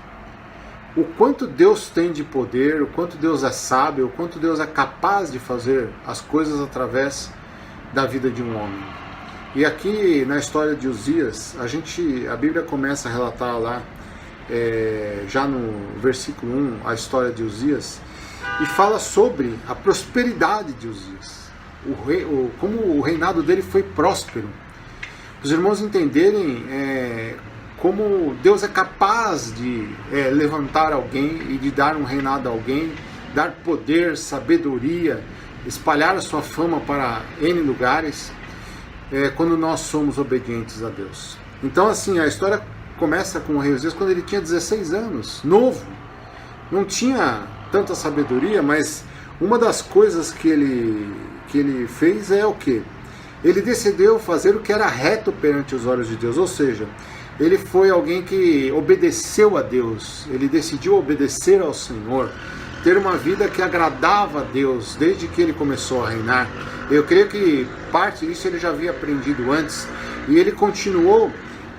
o quanto Deus tem de poder, o quanto Deus é sábio, o quanto Deus é capaz de fazer as coisas através da vida de um homem. E aqui na história de Uzias, a Bíblia começa a relatar lá, já no versículo 1, a história de Uzias, e fala sobre a prosperidade de Uzias. Como o reinado dele foi próspero. Os irmãos entenderem como Deus é capaz de levantar alguém e de dar um reinado a alguém, dar poder, sabedoria, espalhar a sua fama para N lugares, quando nós somos obedientes a Deus. Então, assim, a história começa com o rei Uzias quando ele tinha 16 anos, novo. Não tinha tanta sabedoria, mas uma das coisas que ele fez é o quê? Ele decidiu fazer o que era reto perante os olhos de Deus, ou seja, ele foi alguém que obedeceu a Deus, ele decidiu obedecer ao Senhor, ter uma vida que agradava a Deus desde que ele começou a reinar. Eu creio que parte disso ele já havia aprendido antes, e ele continuou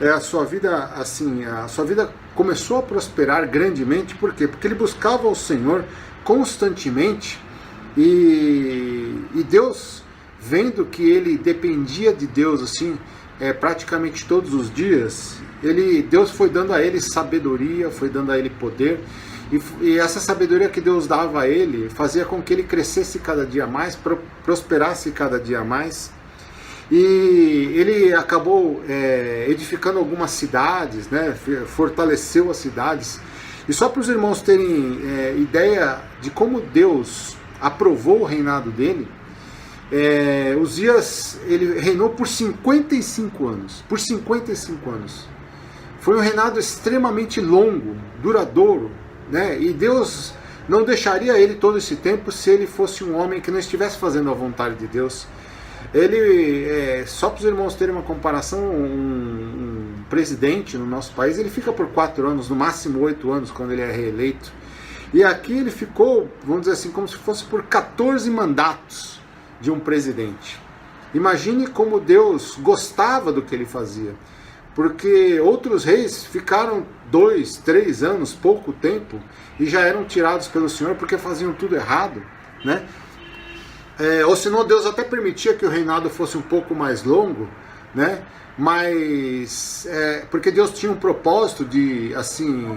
a sua vida assim, a sua vida começou a prosperar grandemente. Por quê? Porque ele buscava o Senhor constantemente, E Deus, vendo que ele dependia de Deus assim, praticamente todos os dias, Deus foi dando a ele sabedoria, foi dando a ele poder, e essa sabedoria que Deus dava a ele fazia com que ele crescesse cada dia mais, prosperasse cada dia mais. E ele acabou edificando algumas cidades, né? Fortaleceu as cidades. E só para os irmãos terem ideia de como Deus aprovou o reinado dele, Uzias, ele reinou por 55 anos. Por 55 anos. Foi um reinado extremamente longo, duradouro, né? E Deus não deixaria ele todo esse tempo se ele fosse um homem que não estivesse fazendo a vontade de Deus. Ele, só para os irmãos terem uma comparação, um presidente no nosso país, ele fica por 4 anos, no máximo 8 anos, quando ele é reeleito. E aqui ele ficou, vamos dizer assim, como se fosse por 14 mandatos de um presidente. Imagine como Deus gostava do que ele fazia. Porque outros reis ficaram 2, 3 anos, pouco tempo, e já eram tirados pelo Senhor porque faziam tudo errado, né? Ou senão Deus até permitia que o reinado fosse um pouco mais longo, né? Mas porque Deus tinha um propósito de assim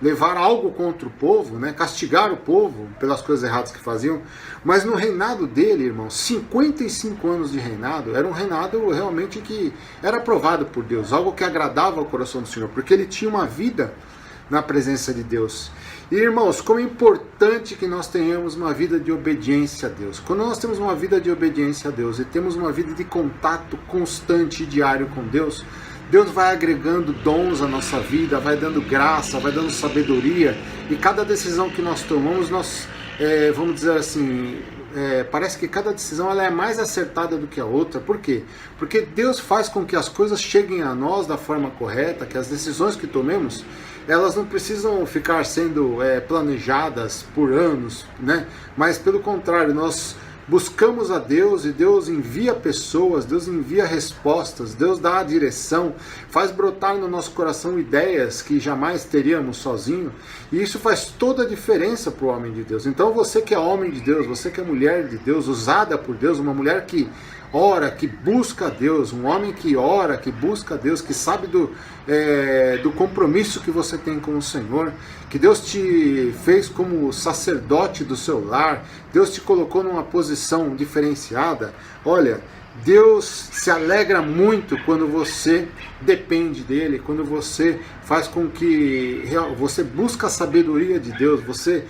levar algo contra o povo, né? Castigar o povo pelas coisas erradas que faziam. Mas no reinado dele, irmão, 55 anos de reinado, era um reinado realmente que era aprovado por Deus, algo que agradava ao coração do Senhor, porque ele tinha uma vida na presença de Deus. E irmãos, como é importante que nós tenhamos uma vida de obediência a Deus. Quando nós temos uma vida de obediência a Deus e temos uma vida de contato constante e diário com Deus, Deus vai agregando dons à nossa vida, vai dando graça, vai dando sabedoria, e cada decisão que nós tomamos, nós, vamos dizer assim, parece que cada decisão ela é mais acertada do que a outra. Por quê? Porque Deus faz com que as coisas cheguem a nós da forma correta, que as decisões que tomemos, elas não precisam ficar sendo planejadas por anos, né? Mas pelo contrário, nós buscamos a Deus e Deus envia pessoas, Deus envia respostas, Deus dá a direção, faz brotar no nosso coração ideias que jamais teríamos sozinho, e isso faz toda a diferença para o homem de Deus. Então você que é homem de Deus, você que é mulher de Deus, usada por Deus, uma mulher que ora, que busca a Deus, um homem que ora, que busca a Deus, que sabe do compromisso que você tem com o Senhor, que Deus te fez como sacerdote do seu lar, Deus te colocou numa posição diferenciada. Olha, Deus se alegra muito quando você depende dele, quando você faz com que você busca a sabedoria de Deus, você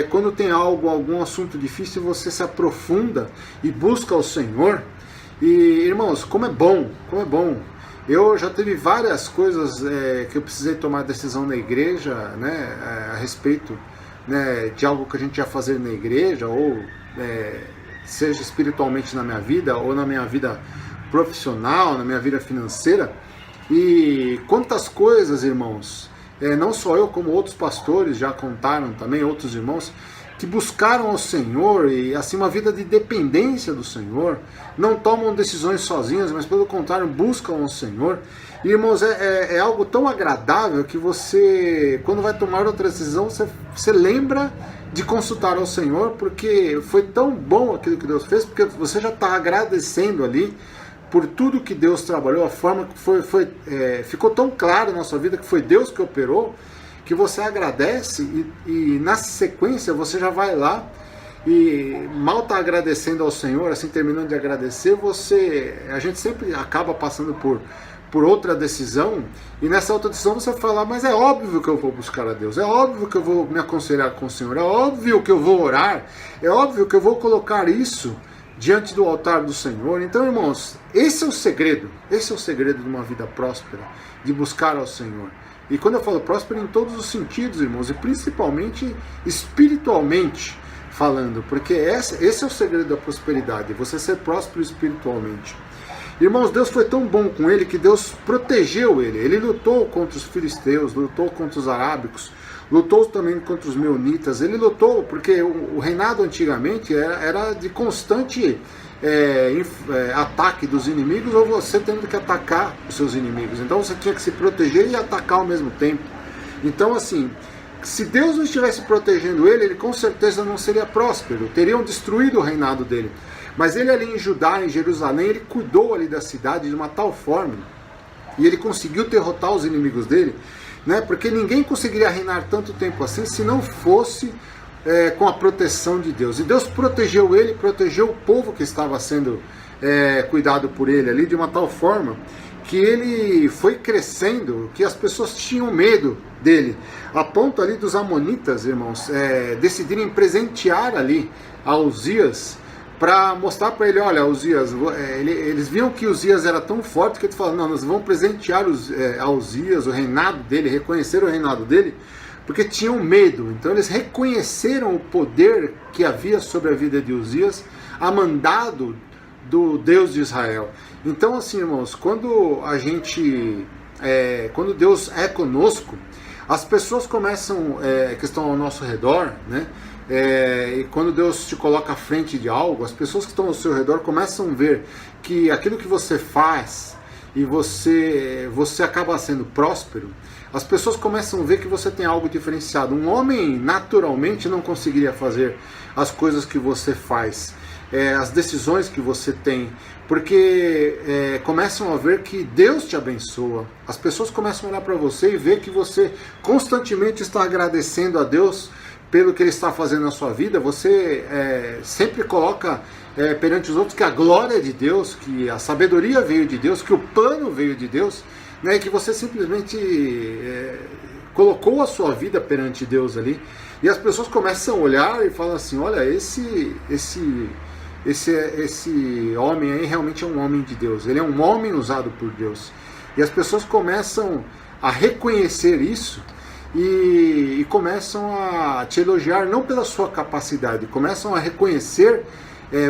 quando tem algum assunto difícil, você se aprofunda e busca o Senhor. E irmãos, como é bom, como é bom. Eu já tive várias coisas que eu precisei tomar decisão na igreja, né, a respeito, né, de algo que a gente ia fazer na igreja, ou seja espiritualmente na minha vida, ou na minha vida profissional, na minha vida financeira. E quantas coisas, irmãos, não só eu, como outros pastores já contaram também, outros irmãos, que buscaram ao Senhor e assim uma vida de dependência do Senhor, não tomam decisões sozinhas, mas pelo contrário buscam ao Senhor. E, irmãos, é algo tão agradável que você, quando vai tomar outra decisão, você lembra de consultar ao Senhor, porque foi tão bom aquilo que Deus fez, porque você já está agradecendo ali por tudo que Deus trabalhou, a forma que ficou tão claro na sua vida que foi Deus que operou, que você agradece e na sequência você já vai lá e mal está agradecendo ao Senhor, assim, terminando de agradecer, a gente sempre acaba passando por outra decisão, e nessa outra decisão você fala, mas é óbvio que eu vou buscar a Deus, é óbvio que eu vou me aconselhar com o Senhor, é óbvio que eu vou orar, é óbvio que eu vou colocar isso diante do altar do Senhor. Então, irmãos, esse é o segredo de uma vida próspera, de buscar ao Senhor. E quando eu falo próspero, em todos os sentidos, irmãos, e principalmente espiritualmente falando, porque esse é o segredo da prosperidade, você ser próspero espiritualmente. Irmãos, Deus foi tão bom com ele que Deus protegeu ele. Ele lutou contra os filisteus, lutou contra os arábicos, lutou também contra os meunitas. Ele lutou porque o reinado antigamente era de constante ataque dos inimigos, ou você tendo que atacar os seus inimigos. Então você tinha que se proteger e atacar ao mesmo tempo. Então, assim, se Deus não estivesse protegendo ele, ele com certeza não seria próspero, teriam destruído o reinado dele. Mas ele ali em Judá, em Jerusalém, ele cuidou ali da cidade de uma tal forma, e ele conseguiu derrotar os inimigos dele, né? Porque ninguém conseguiria reinar tanto tempo assim se não fosse com a proteção de Deus. E Deus protegeu ele, protegeu o povo que estava sendo cuidado por ele ali de uma tal forma que ele foi crescendo, que as pessoas tinham medo dele, a ponto ali dos amonitas, irmãos, decidirem presentear ali a Uzias, para mostrar para ele, olha, Uzias, eles viam que Uzias era tão forte que eles falaram, não, nós vamos presentear a Uzias, o reinado dele, reconhecer o reinado dele, porque tinham medo. Então eles reconheceram o poder que havia sobre a vida de Uzias, a mandado do Deus de Israel. Então, assim, irmãos, quando Deus é conosco, as pessoas começam, que estão ao nosso redor, né? E quando Deus te coloca à frente de algo, as pessoas que estão ao seu redor começam a ver que aquilo que você faz e você acaba sendo próspero, as pessoas começam a ver que você tem algo diferenciado. Um homem naturalmente não conseguiria fazer as coisas que você faz, as decisões que você tem, porque começam a ver que Deus te abençoa. As pessoas começam a olhar para você e ver que você constantemente está agradecendo a Deus pelo que Ele está fazendo na sua vida. Você sempre coloca perante os outros que a glória é de Deus, que a sabedoria veio de Deus, que o plano veio de Deus, né, que você simplesmente colocou a sua vida perante Deus ali. E as pessoas começam a olhar e falam assim, olha, esse homem aí realmente é um homem de Deus, ele é um homem usado por Deus. E as pessoas começam a reconhecer isso e começam a te elogiar não pela sua capacidade, começam a reconhecer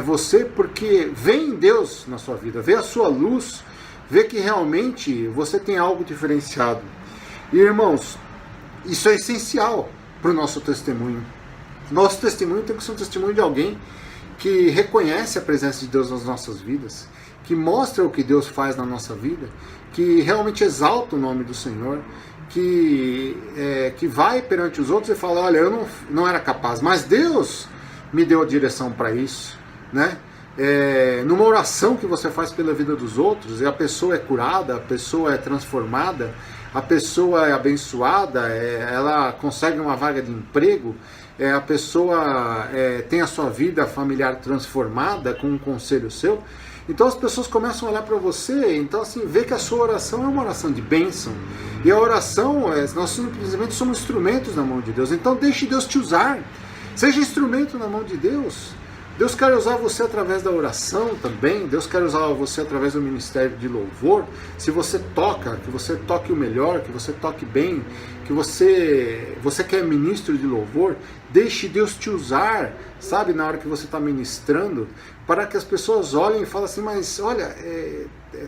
você porque vê em Deus na sua vida, vê a sua luz, vê que realmente você tem algo diferenciado. E irmãos, isso é essencial para o nosso testemunho. Nosso testemunho tem que ser um testemunho de alguém que reconhece a presença de Deus nas nossas vidas, que mostra o que Deus faz na nossa vida, que realmente exalta o nome do Senhor, que vai perante os outros e fala, olha, eu não era capaz, mas Deus me deu a direção para isso, né? Numa oração que você faz pela vida dos outros, e a pessoa é curada, a pessoa é transformada, a pessoa é abençoada, ela consegue uma vaga de emprego, a pessoa tem a sua vida familiar transformada com um conselho seu. Então as pessoas começam a olhar para você, então assim, vê que a sua oração é uma oração de bênção. E a oração, nós simplesmente somos instrumentos na mão de Deus. Então deixe Deus te usar, seja instrumento na mão de Deus. Deus quer usar você através da oração também, Deus quer usar você através do ministério de louvor. Se você toca, que você toque o melhor, que você toque bem, que você quer ministro de louvor, deixe Deus te usar, sabe, na hora que você está ministrando, para que as pessoas olhem e falem assim, mas olha,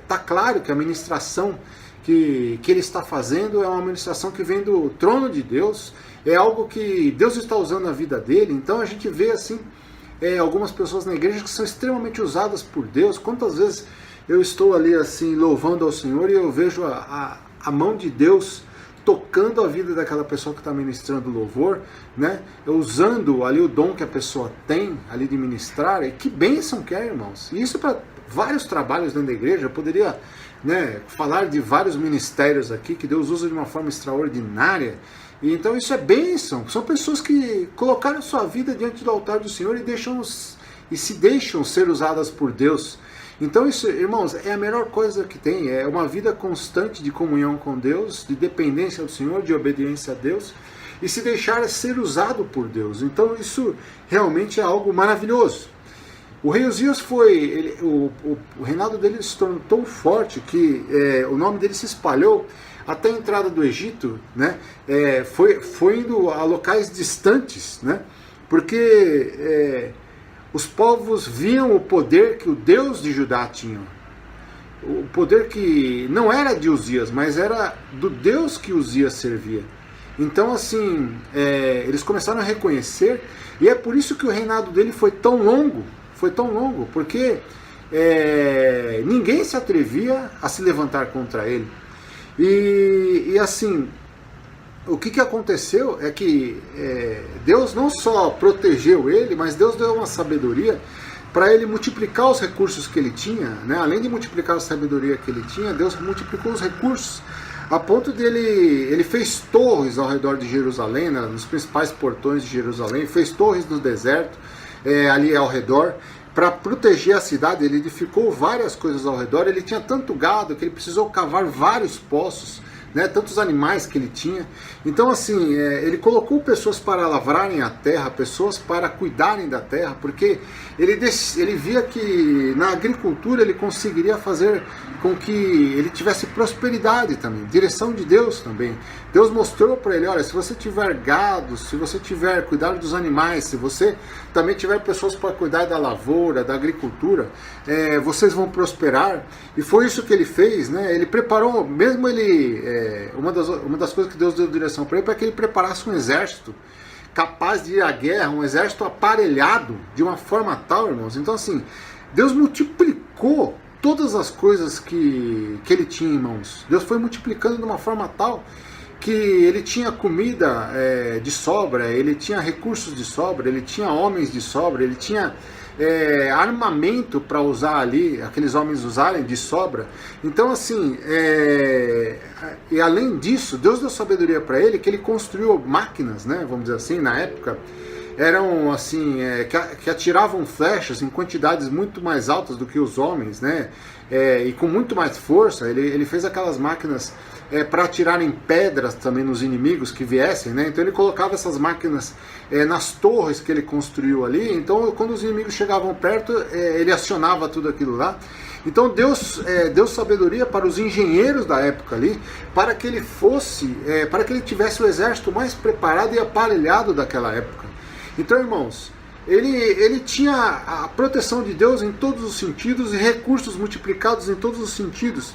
tá claro que a ministração que ele está fazendo é uma ministração que vem do trono de Deus, é algo que Deus está usando na vida dele. Então a gente vê assim, algumas pessoas na igreja que são extremamente usadas por Deus. Quantas vezes eu estou ali assim louvando ao Senhor e eu vejo a mão de Deus tocando a vida daquela pessoa que está ministrando louvor, né? Usando ali o dom que a pessoa tem ali de ministrar. E que bênção que é, irmãos. E isso para vários trabalhos dentro da igreja. Eu poderia, né, falar de vários ministérios aqui que Deus usa de uma forma extraordinária. E então isso é bênção. São pessoas que colocaram sua vida diante do altar do Senhor e se deixam ser usadas por Deus. Então isso, irmãos, é a melhor coisa que tem. É uma vida constante de comunhão com Deus, de dependência do Senhor, de obediência a Deus, e se deixar ser usado por Deus. Então isso realmente é algo maravilhoso. O rei Uzias o reinado dele se tornou tão forte que o nome dele se espalhou até a entrada do Egito, né? Foi indo a locais distantes, né? Porque os povos viam o poder que o Deus de Judá tinha. O poder que não era de Uzias, mas era do Deus que Uzias servia. Então, assim, eles começaram a reconhecer, e é por isso que o reinado dele foi tão longo, porque ninguém se atrevia a se levantar contra ele. E assim, o que aconteceu é que Deus não só protegeu ele, mas Deus deu uma sabedoria para ele multiplicar os recursos que ele tinha, né? Além de multiplicar a sabedoria que ele tinha, Deus multiplicou os recursos, a ponto de ele fez torres ao redor de Jerusalém, né? Nos principais portões de Jerusalém, fez torres no deserto, ali ao redor, para proteger a cidade. Ele edificou várias coisas ao redor, ele tinha tanto gado que ele precisou cavar vários poços, né, tantos animais que ele tinha. Então assim, ele colocou pessoas para lavrarem a terra, pessoas para cuidarem da terra, porque ele via que na agricultura ele conseguiria fazer com que ele tivesse prosperidade também, direção de Deus também. Deus mostrou para ele, olha, se você tiver gado, se você tiver cuidado dos animais, se você também tiver pessoas para cuidar da lavoura, da agricultura, vocês vão prosperar. E foi isso que ele fez, né? Ele preparou, mesmo ele, uma das coisas que Deus deu direção para ele, para que ele preparasse um exército capaz de ir à guerra, um exército aparelhado de uma forma tal, irmãos. Então assim, Deus multiplicou todas as coisas que ele tinha, irmãos. Deus foi multiplicando de uma forma tal que ele tinha comida de sobra, ele tinha recursos de sobra, ele tinha homens de sobra, ele tinha armamento para usar ali, aqueles homens usarem de sobra. Então assim, e além disso, Deus deu sabedoria para ele, que ele construiu máquinas, né, vamos dizer assim, na época, eram assim, que atiravam flechas em quantidades muito mais altas do que os homens, né, e com muito mais força. Ele fez aquelas máquinas para atirarem pedras também nos inimigos que viessem, né? Então ele colocava essas máquinas nas torres que ele construiu ali. Então quando os inimigos chegavam perto, ele acionava tudo aquilo lá. Então Deus deu sabedoria para os engenheiros da época ali, para que ele para que ele tivesse o exército mais preparado e aparelhado daquela época. Então, irmãos, ele tinha a proteção de Deus em todos os sentidos e recursos multiplicados em todos os sentidos.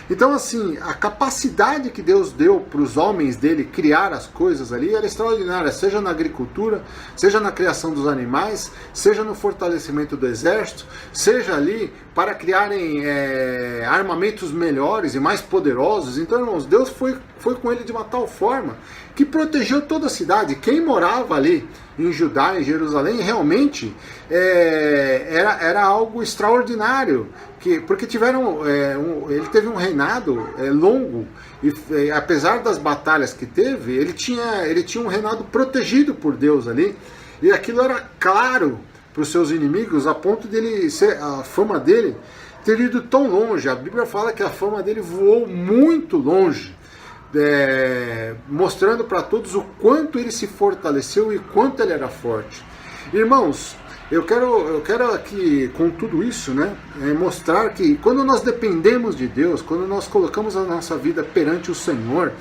Então, assim, a capacidade que Deus deu para os homens dele criar as coisas ali era extraordinária, seja na agricultura, seja na criação dos animais, seja no fortalecimento do exército, seja ali para criarem armamentos melhores e mais poderosos. Então, irmãos, Deus foi com ele de uma tal forma que protegeu toda a cidade. Quem morava ali em Judá, em Jerusalém, realmente era algo extraordinário, porque ele teve um reinado longo, e apesar das batalhas que teve, ele tinha um reinado protegido por Deus ali, e aquilo era claro para os seus inimigos, a ponto de a fama dele ter ido tão longe. A Bíblia fala que a fama dele voou muito longe, mostrando para todos o quanto ele se fortaleceu e quanto ele era forte. Irmãos, eu quero aqui, com tudo isso, né, mostrar que quando nós dependemos de Deus, quando nós colocamos a nossa vida perante o Senhor,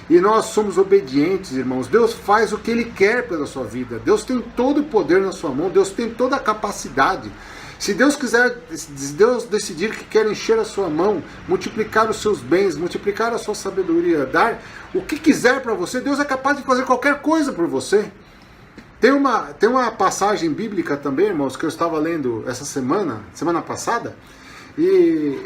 e nós somos obedientes, irmãos, Deus faz o que Ele quer pela sua vida. Deus tem todo o poder na sua mão, Deus tem toda a capacidade. Se Deus decidir que quer encher a sua mão, multiplicar os seus bens, multiplicar a sua sabedoria, dar o que quiser para você, Deus é capaz de fazer qualquer coisa por você. Tem uma passagem bíblica também, irmãos, que eu estava lendo essa semana passada, e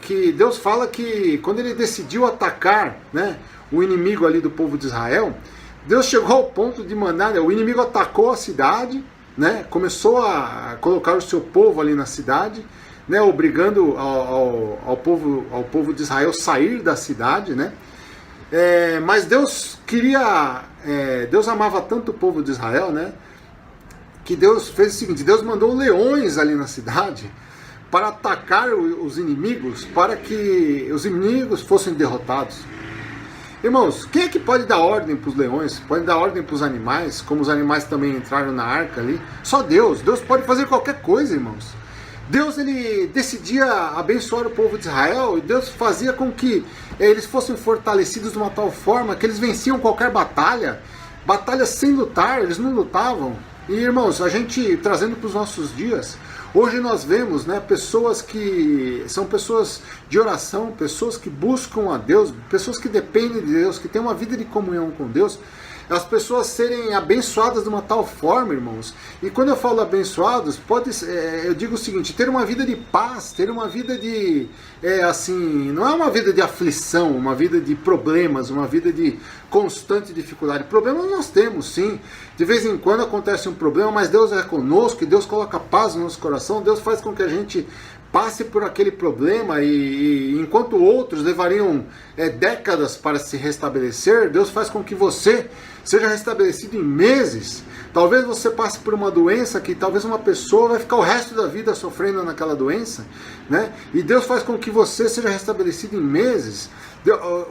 que Deus fala que quando ele decidiu atacar, né, o inimigo ali do povo de Israel, Deus chegou ao ponto de mandar, o inimigo atacou a cidade, né, começou a colocar o seu povo ali na cidade, né, obrigando ao povo de Israel sair da cidade, né, mas Deus Deus amava tanto o povo de Israel, né, que Deus fez o seguinte: Deus mandou leões ali na cidade para atacar os inimigos, para que os inimigos fossem derrotados. Irmãos, quem é que pode dar ordem para os leões? Pode dar ordem para os animais, como os animais também entraram na arca ali? Só Deus. Deus pode fazer qualquer coisa, irmãos. Deus, ele decidia abençoar o povo de Israel, e Deus fazia com que eles fossem fortalecidos de uma tal forma que eles venciam qualquer batalha sem lutar, eles não lutavam. E, irmãos, a gente trazendo para os nossos dias, hoje nós vemos, né, pessoas que são pessoas de oração, pessoas que buscam a Deus, pessoas que dependem de Deus, que têm uma vida de comunhão com Deus, as pessoas serem abençoadas de uma tal forma, irmãos. E quando eu falo abençoados, eu digo o seguinte, ter uma vida de paz, ter uma vida de, assim, não é uma vida de aflição, uma vida de problemas, uma vida de constante dificuldade. Problemas nós temos, sim. De vez em quando acontece um problema, mas Deus é conosco, e Deus coloca paz no nosso coração, Deus faz com que a gente passe por aquele problema e enquanto outros levariam décadas para se restabelecer, Deus faz com que você seja restabelecido em meses. Talvez você passe por uma doença que talvez uma pessoa vai ficar o resto da vida sofrendo naquela doença, né? E Deus faz com que você seja restabelecido em meses.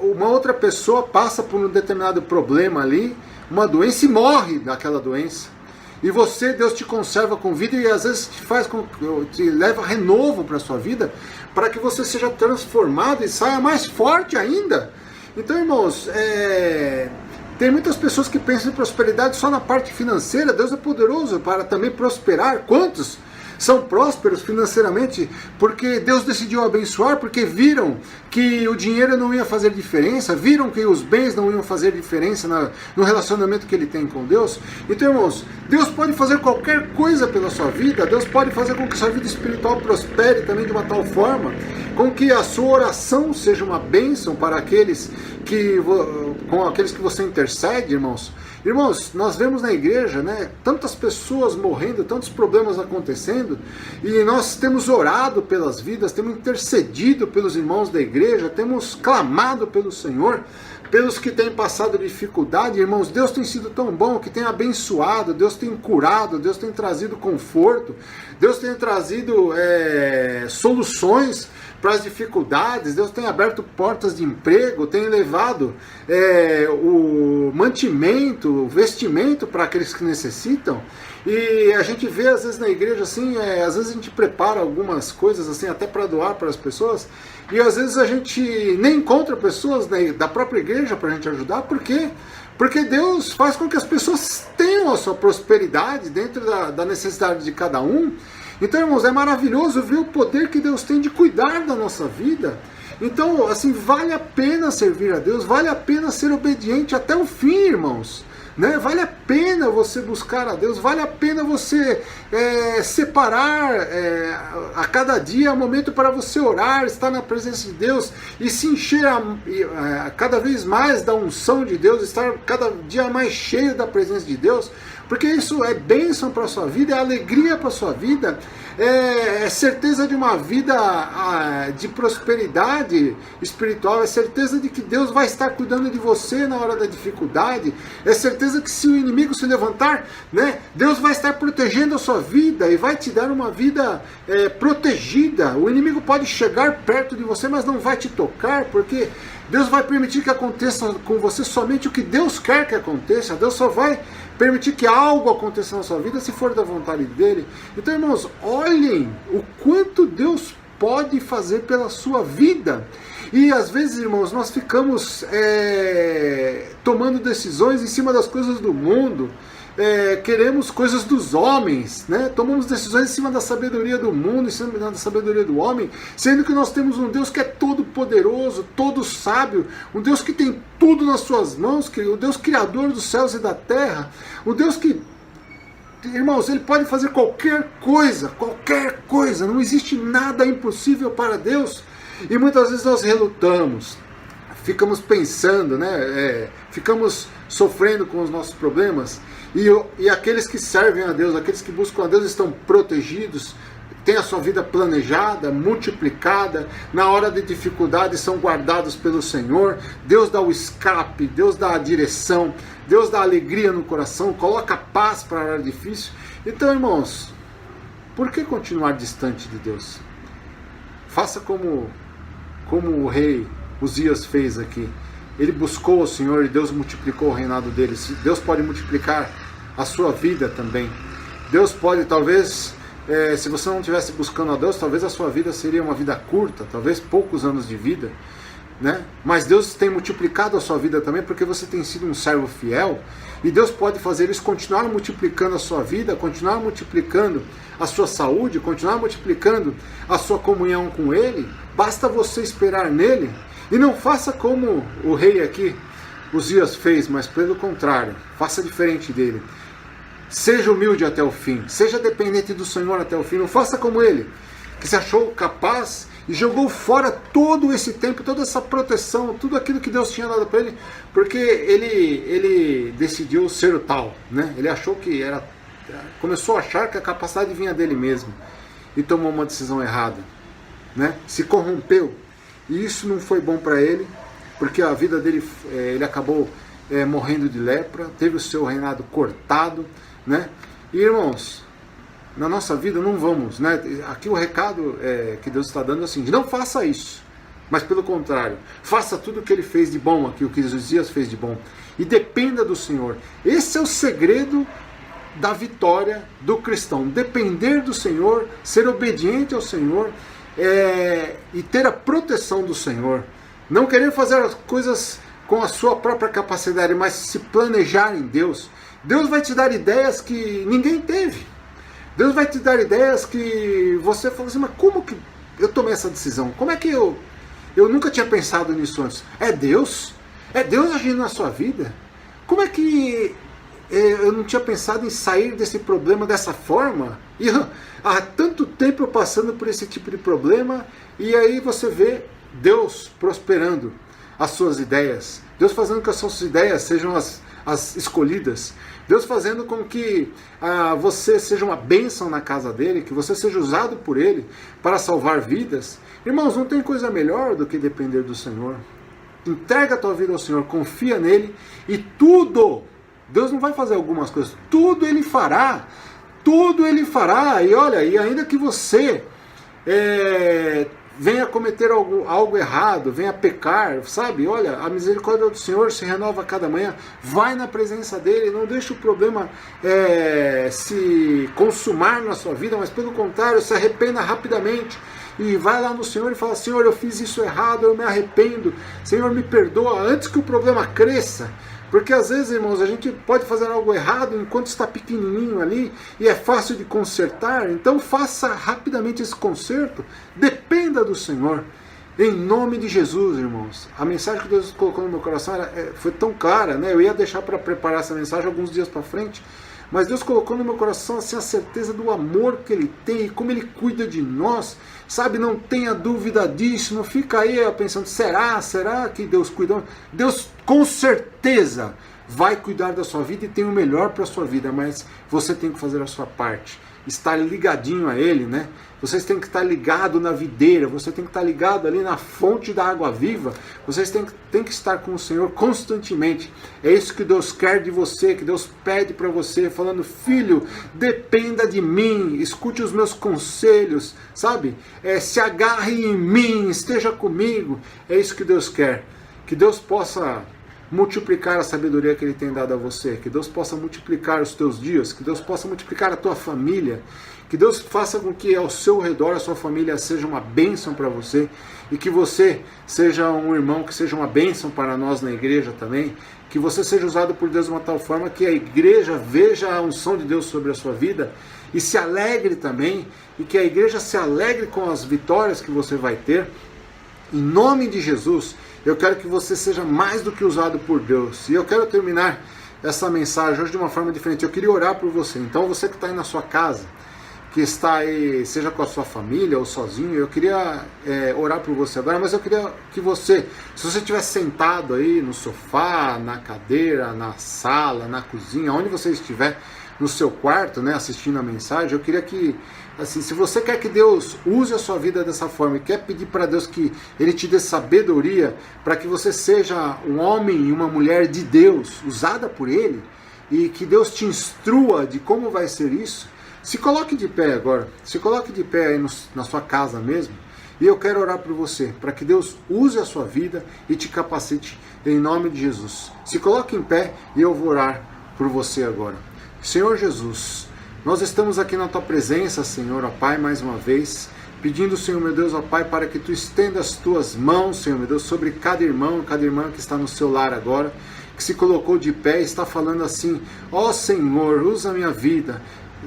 Uma outra pessoa passa por um determinado problema ali, uma doença, e morre daquela doença. E você, Deus te conserva com vida e às vezes te leva renovo para a sua vida, para que você seja transformado e saia mais forte ainda. Então, irmãos, tem muitas pessoas que pensam em prosperidade só na parte financeira. Deus é poderoso para também prosperar. Quantos são prósperos financeiramente porque Deus decidiu abençoar, porque viram que o dinheiro não ia fazer diferença, viram que os bens não iam fazer diferença no relacionamento que ele tem com Deus. Então, irmãos, Deus pode fazer qualquer coisa pela sua vida, Deus pode fazer com que sua vida espiritual prospere também de uma tal forma, com que a sua oração seja uma bênção para aqueles que você intercede, irmãos. Irmãos, nós vemos na igreja, né, tantas pessoas morrendo, tantos problemas acontecendo, e nós temos orado pelas vidas, temos intercedido pelos irmãos da igreja, temos clamado pelo Senhor, pelos que têm passado dificuldade. Irmãos, Deus tem sido tão bom, que tem abençoado, Deus tem curado, Deus tem trazido conforto, Deus tem trazido soluções para as dificuldades, Deus tem aberto portas de emprego, tem levado o mantimento, o vestimento para aqueles que necessitam. E a gente vê às vezes na igreja assim, às vezes a gente prepara algumas coisas assim até para doar para as pessoas, e às vezes a gente nem encontra pessoas da própria igreja para a gente ajudar. Por quê? Porque Deus faz com que as pessoas tenham a sua prosperidade dentro da necessidade de cada um. Então, irmãos, é maravilhoso ver o poder que Deus tem de cuidar da nossa vida. Então, assim, vale a pena servir a Deus, vale a pena ser obediente até o fim, irmãos. Né? Vale a pena você buscar a Deus, vale a pena você separar a cada dia um momento para você orar, estar na presença de Deus e se encher cada vez mais da unção de Deus, estar cada dia mais cheio da presença de Deus, porque isso é bênção para a sua vida, é alegria para a sua vida, é certeza de uma vida de prosperidade espiritual, é certeza de que Deus vai estar cuidando de você na hora da dificuldade, é certeza que se o inimigo se levantar, né, Deus vai estar protegendo a sua vida e vai te dar uma vida protegida. O inimigo pode chegar perto de você, mas não vai te tocar, porque Deus vai permitir que aconteça com você somente o que Deus quer que aconteça. Deus só vai permitir que algo aconteça na sua vida se for da vontade dele. Então, irmãos, olhem o quanto Deus pode fazer pela sua vida. E às vezes, irmãos, nós ficamos tomando decisões em cima das coisas do mundo, queremos coisas dos homens, né? Tomamos decisões em cima da sabedoria do mundo, em cima da sabedoria do homem, sendo que nós temos um Deus que é todo poderoso, todo sábio, um Deus que tem tudo nas suas mãos, o Deus criador dos céus e da terra, o Deus que, irmãos, ele pode fazer qualquer coisa, não existe nada impossível para Deus. E muitas vezes nós relutamos, ficamos pensando, né? Ficamos sofrendo com os nossos problemas, e aqueles que servem a Deus, aqueles que buscam a Deus estão protegidos, têm a sua vida planejada, multiplicada, na hora de dificuldade são guardados pelo Senhor. Deus dá o escape, Deus dá a direção, Deus dá alegria no coração, coloca paz para a hora difícil. Então, irmãos, por que continuar distante de Deus? Faça como o rei Uzias fez aqui. Ele buscou o Senhor e Deus multiplicou o reinado dele. Deus pode multiplicar a sua vida também. Deus pode, talvez, se você não estivesse buscando a Deus, talvez a sua vida seria uma vida curta, talvez poucos anos de vida, né? Mas Deus tem multiplicado a sua vida também, porque você tem sido um servo fiel, e Deus pode fazer isso, continuar multiplicando a sua vida, continuar multiplicando a sua saúde, continuar multiplicando a sua comunhão com Ele. Basta você esperar nele. E não faça como o rei aqui, Uzias fez, mas pelo contrário, faça diferente dele. Seja humilde até o fim, seja dependente do Senhor até o fim, não faça como ele, que se achou capaz e jogou fora todo esse tempo, toda essa proteção, tudo aquilo que Deus tinha dado para ele, porque ele decidiu ser o tal, né? Ele achou que era, começou a achar que a capacidade vinha dele mesmo e tomou uma decisão errada, né? Se corrompeu, e isso não foi bom para ele, porque a vida dele, ele acabou morrendo de lepra, teve o seu reinado cortado, né? E irmãos, na nossa vida não vamos, né? Aqui o recado que Deus está dando é assim, não faça isso, mas pelo contrário, faça tudo o que ele fez de bom aqui, o que Uzias fez de bom, e dependa do Senhor. Esse é o segredo da vitória do cristão, depender do Senhor, ser obediente ao Senhor e ter a proteção do Senhor, não querer fazer as coisas com a sua própria capacidade, mas se planejar em Deus. Deus vai te dar ideias que ninguém teve. Deus vai te dar ideias que você fala assim, mas como que eu tomei essa decisão? Como é que eu nunca tinha pensado nisso antes? É Deus? É Deus agindo na sua vida? Como é que eu não tinha pensado em sair desse problema dessa forma? E há tanto tempo eu passando por esse tipo de problema, e aí você vê Deus prosperando as suas ideias, Deus fazendo com que as suas ideias sejam as escolhidas, Deus fazendo com que você seja uma bênção na casa dele, que você seja usado por ele para salvar vidas. Irmãos, não tem coisa melhor do que depender do Senhor. Entrega a tua vida ao Senhor, confia nele, e tudo, Deus não vai fazer algumas coisas, tudo ele fará, e olha, e ainda que você venha cometer algo errado, venha pecar, sabe? Olha, a misericórdia do Senhor se renova a cada manhã. Vai na presença dele, não deixe o problema se consumar na sua vida, mas pelo contrário, se arrependa rapidamente. E vai lá no Senhor e fala, Senhor, eu fiz isso errado, eu me arrependo. Senhor, me perdoa, antes que o problema cresça. Porque às vezes, irmãos, a gente pode fazer algo errado enquanto está pequenininho ali e é fácil de consertar. Então faça rapidamente esse conserto. Dependa do Senhor. Em nome de Jesus, irmãos. A mensagem que Deus colocou no meu coração foi tão clara, né? Eu ia deixar para preparar essa mensagem alguns dias para frente. Mas Deus colocou no meu coração assim, a certeza do amor que Ele tem e como Ele cuida de nós. Sabe, não tenha dúvida disso, não fica aí pensando, será que Deus cuida? Deus com certeza vai cuidar da sua vida e tem o melhor para a sua vida, mas você tem que fazer a sua parte, estar ligadinho a Ele, né? Vocês têm que estar ligado na videira, você tem que estar ligado ali na fonte da água viva, vocês têm que estar com o Senhor constantemente. É isso que Deus quer de você, que Deus pede para você, falando, filho, dependa de mim, escute os meus conselhos, sabe? Se agarre em mim, esteja comigo. É isso que Deus quer. Que Deus possa multiplicar a sabedoria que Ele tem dado a você, que Deus possa multiplicar os teus dias, que Deus possa multiplicar a tua família, que Deus faça com que ao seu redor a sua família seja uma bênção para você, e que você seja um irmão que seja uma bênção para nós na igreja também, que você seja usado por Deus de uma tal forma que a igreja veja a unção de Deus sobre a sua vida e se alegre também, e que a igreja se alegre com as vitórias que você vai ter. Em nome de Jesus, eu quero que você seja mais do que usado por Deus. E eu quero terminar essa mensagem hoje de uma forma diferente. Eu queria orar por você. Então você que está aí na sua casa, que está aí, seja com a sua família ou sozinho, eu queria orar por você agora, mas eu queria que você, se você estiver sentado aí no sofá, na cadeira, na sala, na cozinha, onde você estiver, no seu quarto, né, assistindo a mensagem, eu queria que, assim, se você quer que Deus use a sua vida dessa forma e quer pedir para Deus que Ele te dê sabedoria para que você seja um homem e uma mulher de Deus, usada por Ele, e que Deus te instrua de como vai ser isso, se coloque de pé agora, se coloque de pé aí na sua casa mesmo, e eu quero orar por você, para que Deus use a sua vida e te capacite em nome de Jesus. Se coloque em pé e eu vou orar por você agora. Senhor Jesus, nós estamos aqui na Tua presença, Senhor, ó Pai, mais uma vez, pedindo, Senhor, meu Deus, ó Pai, para que Tu estenda as Tuas mãos, Senhor, meu Deus, sobre cada irmão, cada irmã que está no seu lar agora, que se colocou de pé e está falando assim, ó Senhor, usa a minha vida,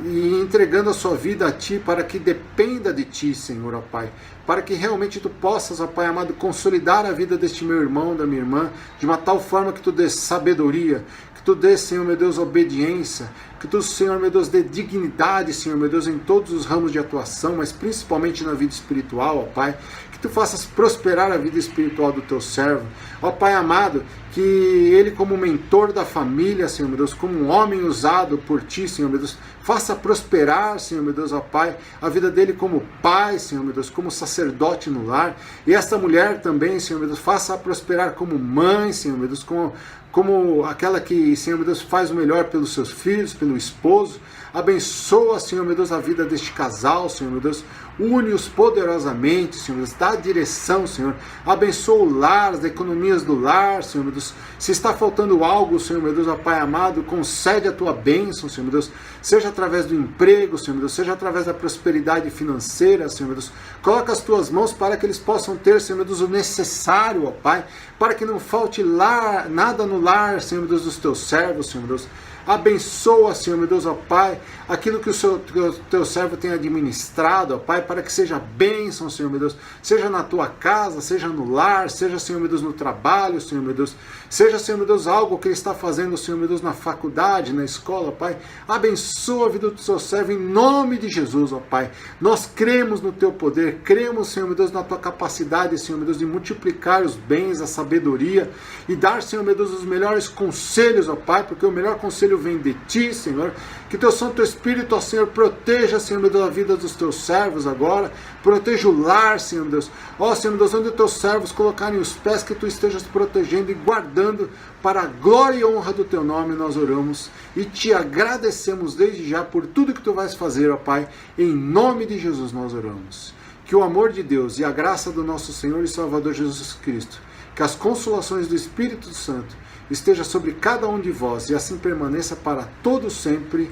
e entregando a sua vida a Ti, para que dependa de Ti, Senhor, ó Pai, para que realmente Tu possas, ó Pai amado, consolidar a vida deste meu irmão, da minha irmã, de uma tal forma que Tu dê sabedoria, que Tu dê, Senhor meu Deus, obediência, que Tu, Senhor meu Deus, dê dignidade, Senhor meu Deus, em todos os ramos de atuação, mas principalmente na vida espiritual, ó Pai, que Tu faças prosperar a vida espiritual do Teu servo, ó Pai amado, que ele como mentor da família, Senhor meu Deus, como um homem usado por Ti, Senhor meu Deus, faça prosperar, Senhor meu Deus, ó Pai, a vida dele como pai, Senhor meu Deus, como sacerdote no lar, e esta mulher também, Senhor meu Deus, faça prosperar como mãe, Senhor meu Deus, como aquela que, Senhor meu Deus, faz o melhor pelos seus filhos, pelo esposo. Abençoa, Senhor meu Deus, a vida deste casal, Senhor meu Deus, une-os poderosamente, Senhor meu Deus, dá direção, Senhor, abençoa o lar, as economias do lar, Senhor meu Deus, se está faltando algo, Senhor meu Deus, ó Pai amado, concede a Tua bênção, Senhor meu Deus, seja através do emprego, Senhor meu Deus, seja através da prosperidade financeira, Senhor meu Deus, coloca as Tuas mãos para que eles possam ter, Senhor meu Deus, o necessário, ó Pai, para que não falte nada no lar, Senhor meu Deus, dos Teus servos, Senhor meu Deus. Abençoa, Senhor meu Deus, ó Pai, aquilo que o Teu servo tem administrado, ó Pai, para que seja bênção, Senhor meu Deus, seja na Tua casa, seja no lar, seja, Senhor meu Deus, no trabalho, Senhor meu Deus, seja, Senhor meu Deus, algo que Ele está fazendo, Senhor meu Deus, na faculdade, na escola, ó Pai, abençoa a vida do Teu servo em nome de Jesus, ó Pai, nós cremos no Teu poder, cremos, Senhor meu Deus, na Tua capacidade, Senhor meu Deus, de multiplicar os bens, a sabedoria e dar, Senhor meu Deus, os melhores conselhos, ó Pai, porque o melhor conselho vem de Ti, Senhor, que Teu Santo Espírito, ó Senhor, proteja, Senhor meu Deus, a vida dos Teus servos agora, proteja o lar, Senhor meu Deus, ó Senhor meu Deus, onde os Teus servos colocarem os pés, que Tu estejas protegendo e guardando para a glória e honra do Teu nome, nós oramos e Te agradecemos desde já por tudo que Tu vais fazer, ó Pai, em nome de Jesus nós oramos. Que o amor de Deus e a graça do nosso Senhor e Salvador Jesus Cristo, que as consolações do Espírito Santo esteja sobre cada um de vós e assim permaneça para todo sempre.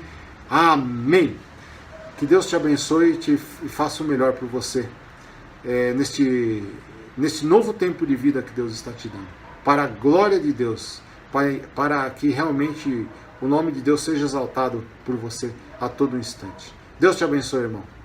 Amém. Que Deus te abençoe e faça o melhor por você neste novo tempo de vida que Deus está te dando. Para a glória de Deus, para que realmente o nome de Deus seja exaltado por você a todo instante. Deus te abençoe, irmão.